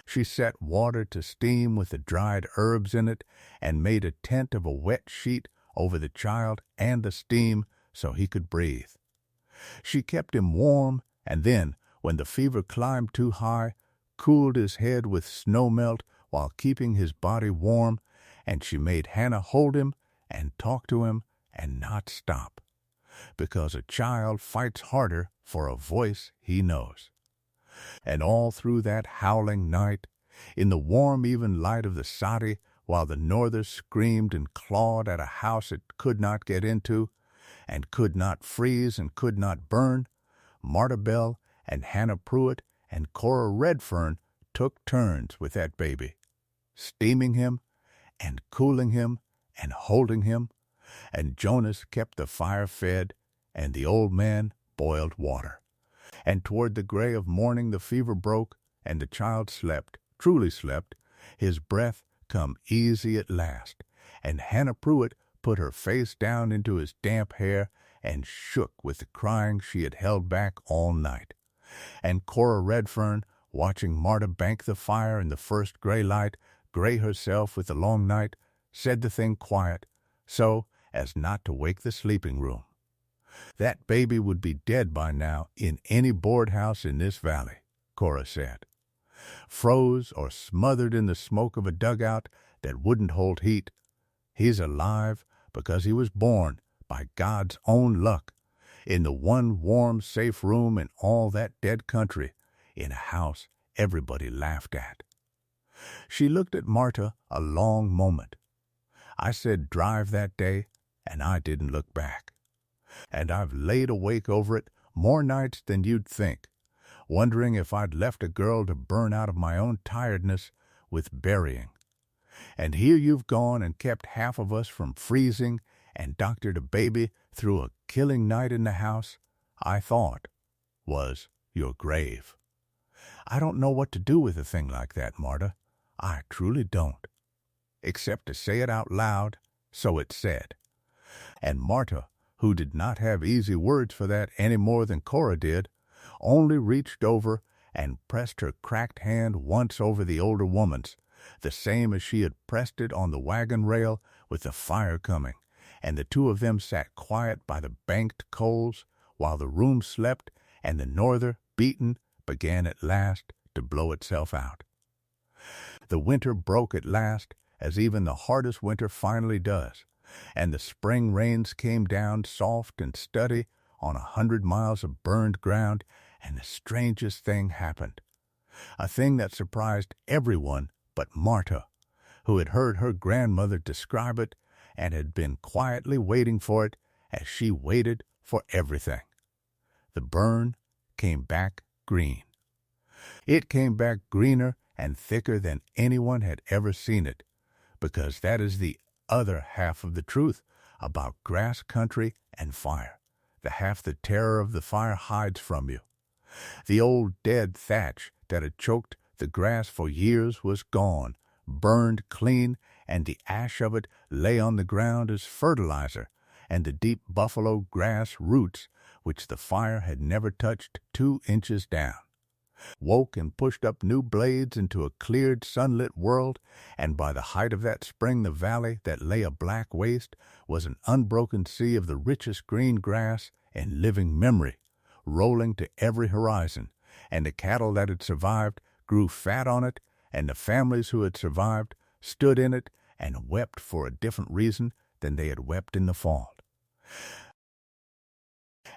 Speaker 1: She set water to steam with the dried herbs in it, and made a tent of a wet sheet over the child and the steam so he could breathe. She kept him warm, and then, when the fever climbed too high, cooled his head with snow melt while keeping his body warm, and she made Hannah hold him and talk to him and not stop, because a child fights harder for a voice he knows. And all through that howling night, in the warm even light of the soddy, while the northers screamed and clawed at a house it could not get into, and could not freeze and could not burn, Marta Bell and Hannah Pruitt and Cora Redfern took turns with that baby, steaming him and cooling him and holding him, and Jonas kept the fire fed, and the old man boiled water. And toward the gray of morning the fever broke, and the child slept, truly slept, his breath come easy at last, and Hannah Pruitt put her face down into his damp hair and shook with the crying she had held back all night. And Cora Redfern, watching Marta bank the fire in the first gray light, gray herself with the long night, said the thing quiet, so as not to wake the sleeping room. That baby would be dead by now in any board house in this valley, Cora said. Froze or smothered in the smoke of a dugout that wouldn't hold heat. He's alive because he was born, by God's own luck, in the one warm, safe room in all that dead country, in a house everybody laughed at. She looked at Marta a long moment. I said drive that day, and I didn't look back. And I've laid awake over it more nights than you'd think, wondering if I'd left a girl to burn out of my own tiredness with burying. And here you've gone and kept half of us from freezing and doctored a baby through a killing night in the house I thought was your grave. I don't know what to do with a thing like that, Marta. I truly don't. Except to say it out loud, so it's said. And Marta, who did not have easy words for that any more than Cora did, only reached over and pressed her cracked hand once over the older woman's, the same as she had pressed it on the wagon rail with the fire coming, and the two of them sat quiet by the banked coals while the room slept and the norther, beaten, began at last to blow itself out. The winter broke at last, as even the hardest winter finally does, and the spring rains came down soft and steady on 100 miles of burned ground, and the strangest thing happened. A thing that surprised everyone but Marta, who had heard her grandmother describe it and had been quietly waiting for it as she waited for everything. The burn came back green. It came back greener and thicker than anyone had ever seen it, because that is the other half of the truth about grass country and fire, the half the terror of the fire hides from you. The old dead thatch that had choked the grass for years was gone, burned clean, and the ash of it lay on the ground as fertilizer, and the deep buffalo grass roots, which the fire had never touched 2 inches down, woke and pushed up new blades into a cleared, sunlit world, and by the height of that spring the valley that lay a black waste was an unbroken sea of the richest green grass and living memory, rolling to every horizon, and the cattle that had survived grew fat on it, and the families who had survived stood in it and wept for a different reason than they had wept in the fall.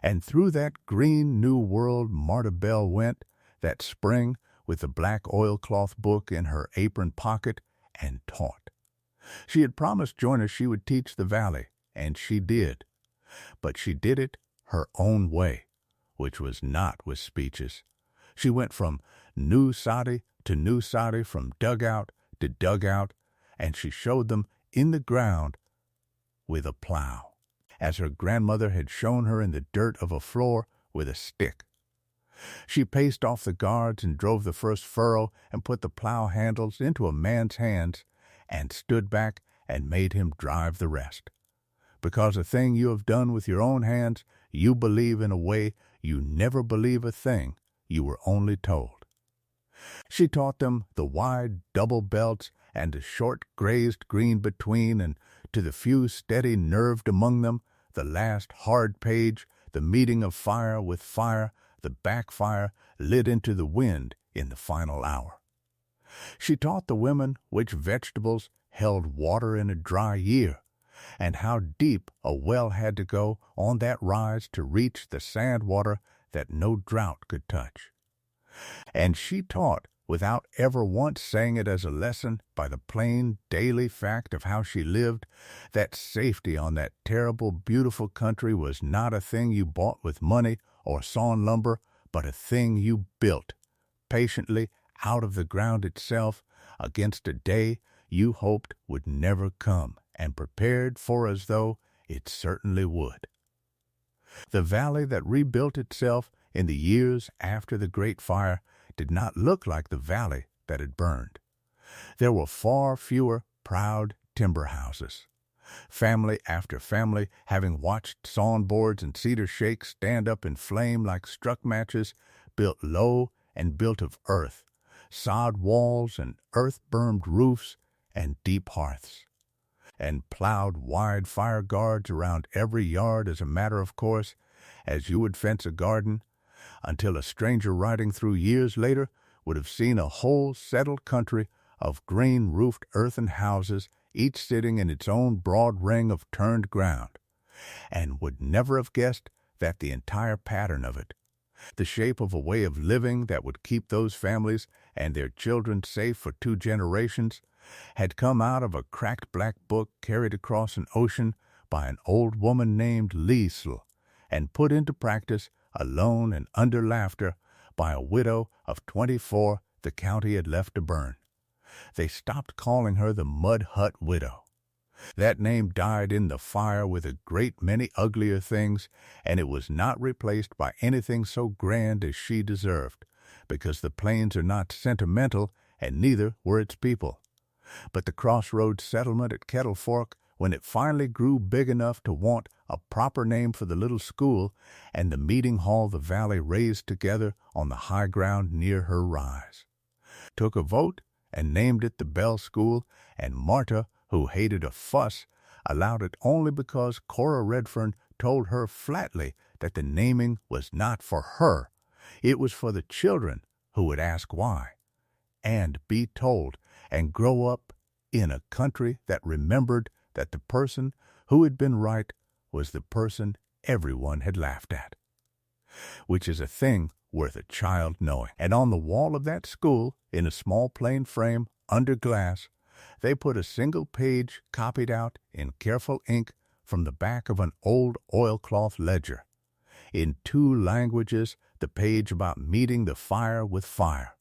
Speaker 1: And through that green new world Marta Bell went, that spring, with the black oilcloth book in her apron pocket, and taught. She had promised Jonas she would teach the valley, and she did. But she did it her own way, which was not with speeches. She went from new soddy to new soddy, from dugout to dugout, and she showed them in the ground with a plow. as her grandmother had shown her in the dirt of a floor with a stick. She paced off the guards and drove the first furrow and put the plow handles into a man's hands and stood back and made him drive the rest. Because a thing you have done with your own hands, you believe in a way you never believe a thing you were only told. She taught them the wide double belts and the short grazed green between, and to the few steady nerved among them, the last hard page, the meeting of fire with fire, the backfire lit into the wind in the final hour. She taught the women which vegetables held water in a dry year, and how deep a well had to go on that rise to reach the sand water that no drought could touch. And she taught, without ever once saying it as a lesson, by the plain daily fact of how she lived, that safety on that terrible, beautiful country was not a thing you bought with money or sawn lumber, but a thing you built, patiently out of the ground itself, against a day you hoped would never come, and prepared for as though it certainly would. The valley that rebuilt itself in the years after the Great Fire did not look like the valley that had burned. There were far fewer proud timber houses. Family after family, having watched sawn boards and cedar shakes stand up in flame like struck matches, built low and built of earth, sod walls and earth-burned roofs and deep hearths, and plowed wide fire guards around every yard as a matter of course, as you would fence a garden, until a stranger riding through years later would have seen a whole settled country of green-roofed earthen houses, each sitting in its own broad ring of turned ground, and would never have guessed that the entire pattern of it, the shape of a way of living that would keep those families and their children safe for 2 generations, had come out of a cracked black book carried across an ocean by an old woman named Liesl, and put into practice, alone and under laughter, by a widow of 24 the county had left to burn. They stopped calling her the Mud Hut Widow. That name died in the fire with a great many uglier things, and it was not replaced by anything so grand as she deserved, because the plains are not sentimental, and neither were its people. But the crossroads settlement at Kettle Fork, when it finally grew big enough to want a proper name for the little school, and the meeting hall the valley raised together on the high ground near her rise, took a vote and named it the Bell School, and Marta, who hated a fuss, allowed it only because Cora Redfern told her flatly that the naming was not for her. It was for the children who would ask why, and be told, and grow up in a country that remembered that the person who had been right was the person everyone had laughed at, which is a thing worth a child knowing. And on the wall of that school, in a small plain frame under glass, they put a single page copied out in careful ink from the back of an old oilcloth ledger, in 2 languages, the page about meeting the fire with fire,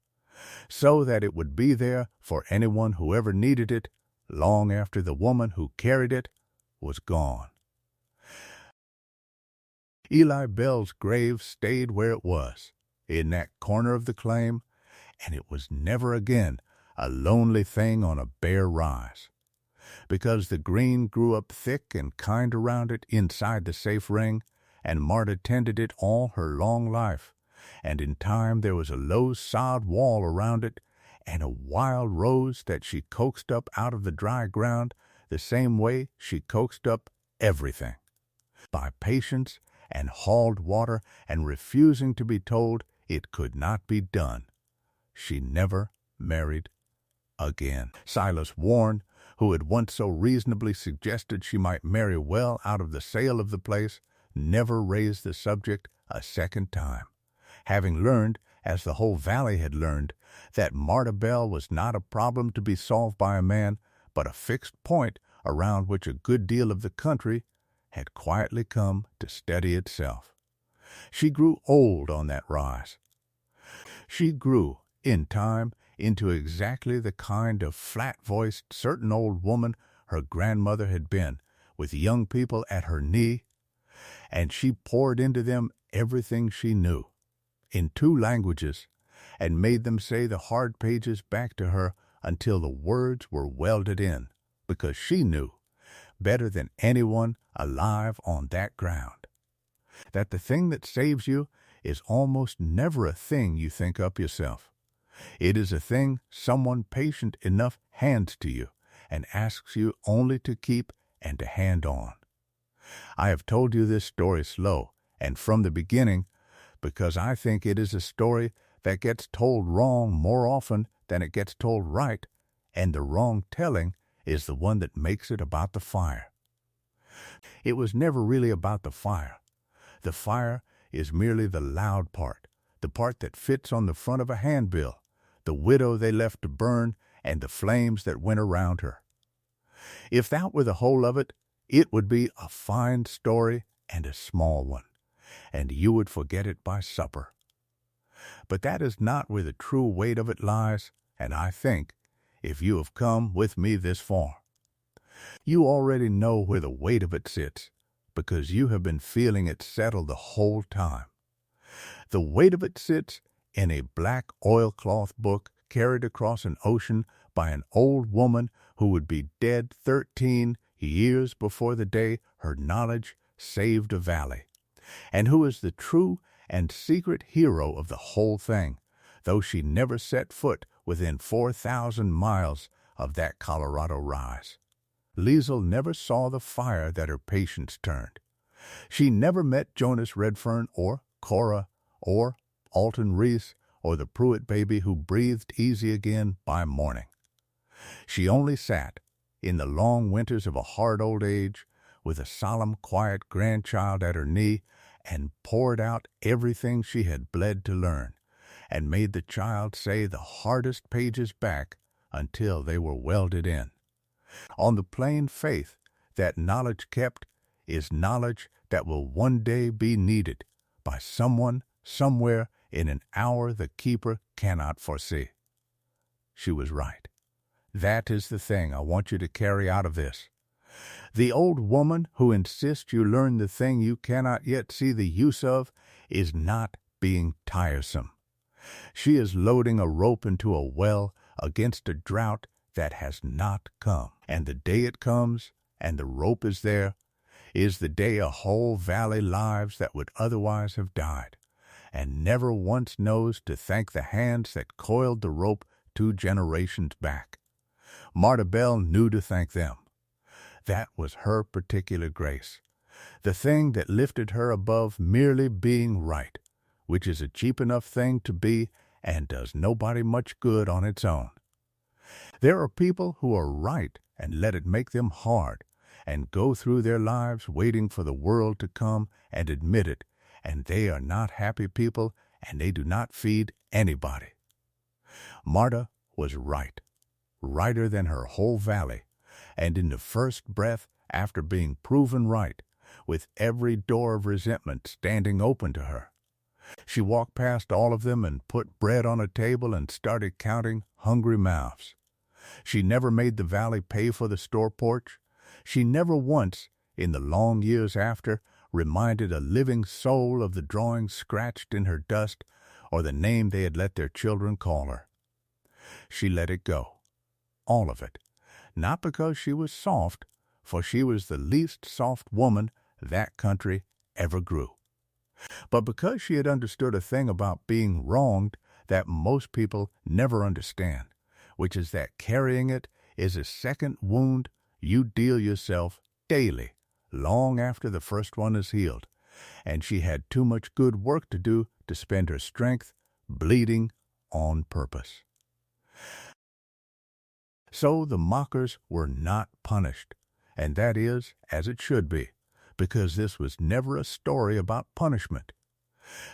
Speaker 1: so that it would be there for anyone who ever needed it, long after the woman who carried it was gone. Eli Bell's grave stayed where it was, in that corner of the claim, and it was never again a lonely thing on a bare rise, because the green grew up thick and kind around it inside the safe ring, and Marta tended it all her long life, and in time there was a low sod wall around it, and a wild rose that she coaxed up out of the dry ground the same way she coaxed up everything, by patience and hauled water and refusing to be told it could not be done. She never married again. Silas Warren, who had once so reasonably suggested she might marry well out of the sale of the place, never raised the subject a second time, having learned, as the whole valley had learned, that Marta Bell was not a problem to be solved by a man, but a fixed point around which a good deal of the country had quietly come to steady itself. She grew old on that rise. She grew, in time, into exactly the kind of flat-voiced, certain old woman her grandmother had been, with young people at her knee and she poured into them everything she knew, in 2 languages, and made them say the hard pages back to her until the words were welded in, because she knew, better than anyone alive on that ground, that the thing that saves you is almost never a thing you think up yourself. It is a thing someone patient enough hands to you and asks you only to keep and to hand on. I have told you this story slow and from the beginning because I think it is a story that gets told wrong more often than it gets told right, and the wrong telling is the one that makes it about the fire. It was never really about the fire. The fire is merely the loud part, the part that fits on the front of a handbill, the widow they left to burn, and the flames that went around her. If that were the whole of it, it would be a fine story and a small one, and you would forget it by supper. But that is not where the true weight of it lies, and I think, if you have come with me this far, you already know where the weight of it sits, because you have been feeling it settle the whole time. The weight of it sits in a black oilcloth book carried across an ocean by an old woman who would be dead 13 years before the day her knowledge saved a valley, and who is the true and secret hero of the whole thing, though she never set foot within 4,000 miles of that Colorado rise. Liesl never saw the fire that her patience turned. She never met Jonas Redfern or Cora or Alton Reese or the Pruitt baby who breathed easy again by morning. She only sat, in the long winters of a hard old age, with a solemn, quiet grandchild at her knee, and poured out everything she had bled to learn, and made the child say the hardest pages back until they were welded in. On the plain faith that knowledge kept is knowledge that will one day be needed by someone, somewhere, in an hour the keeper cannot foresee. She was right. That is the thing I want you to carry out of this. The old woman who insists you learn the thing you cannot yet see the use of is not being tiresome. She is loading a rope into a well against a drought that has not come. And the day it comes, and the rope is there, is the day a whole valley lives that would otherwise have died, and never once knows to thank the hands that coiled the rope 2 generations back. Marta Bell knew to thank them. That was her particular grace, the thing that lifted her above merely being right, which is a cheap enough thing to be and does nobody much good on its own. There are people who are right and let it make them hard, and go through their lives waiting for the world to come and admit it, and they are not happy people, and they do not feed anybody. Marta was right, righter than her whole valley, and in the first breath after being proven right, with every door of resentment standing open to her. She walked past all of them and put bread on a table and started counting hungry mouths. She never made the valley pay for the store porch. She never once, in the long years after, reminded a living soul of the drawing scratched in her dust or the name they had let their children call her. She let it go, all of it, not because she was soft, for she was the least soft woman that country ever grew, but because she had understood a thing about being wronged that most people never understand, which is that carrying it is a second wound you deal yourself daily, long after the first one is healed, and she had too much good work to do to spend her strength bleeding on purpose. So the mockers were not punished, and that is as it should be, because this was never a story about punishment.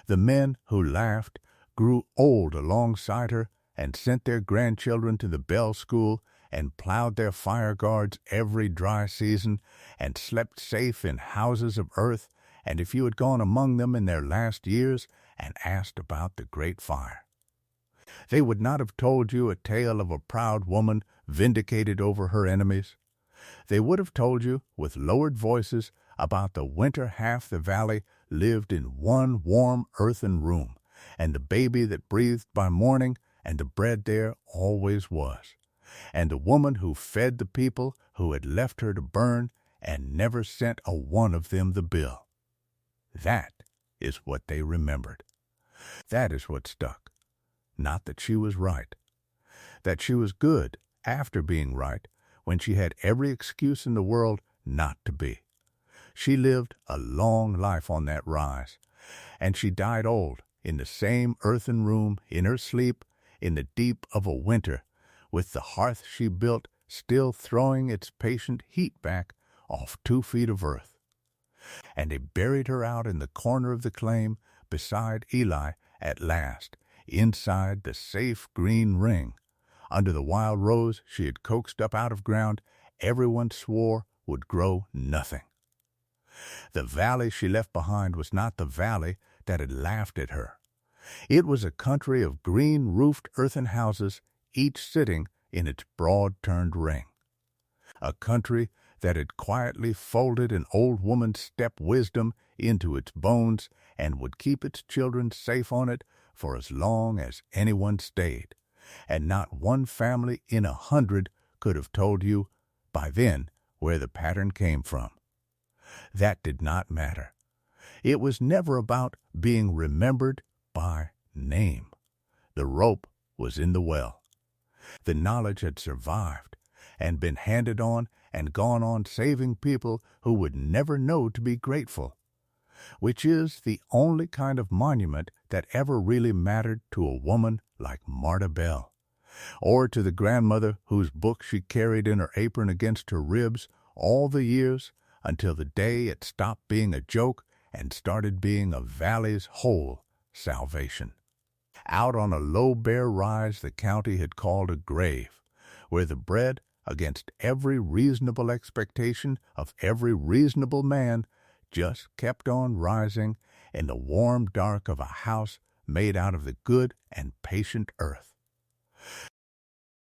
Speaker 1: The men who laughed grew old alongside her and sent their grandchildren to the Bell School and plowed their fire guards every dry season and slept safe in houses of earth, and if you had gone among them in their last years and asked about the great fire, they would not have told you a tale of a proud woman vindicated over her enemies. They would have told you, with lowered voices, About the winter half the valley lived in one warm earthen room, and the baby that breathed by morning, and the bread there always was, and the woman who fed the people who had left her to burn and never sent a one of them the bill. That is what they remembered. That is what stuck. Not that she was right. That she was good after being right, when she had every excuse in the world not to be. She lived a long life on that rise, and she died old in the same earthen room in her sleep in the deep of a winter, with the hearth she built still throwing its patient heat back off 2 feet of earth. And they buried her out in the corner of the claim beside Eli at last, inside the safe green ring, under the wild rose she had coaxed up out of ground everyone swore would grow nothing. The valley she left behind was not the valley that had laughed at her. It was a country of green-roofed earthen houses, each sitting in its broad-turned ring. A country that had quietly folded an old woman's step-wisdom into its bones and would keep its children safe on it for as long as anyone stayed, and not one family in 100 could have told you by then where the pattern came from. That did not matter. It was never about being remembered by name. The rope was in the well. The knowledge had survived and been handed on and gone on saving people who would never know to be grateful, which is the only kind of monument that ever really mattered to a woman like Marta Bell, or to the grandmother whose book she carried in her apron against her ribs all the years until the day it stopped being a joke and started being a valley's whole salvation. Out on a low bare rise the county had called a grave, where the bread, against every reasonable expectation of every reasonable man, just kept on rising in the warm dark of a house made out of the good and patient earth.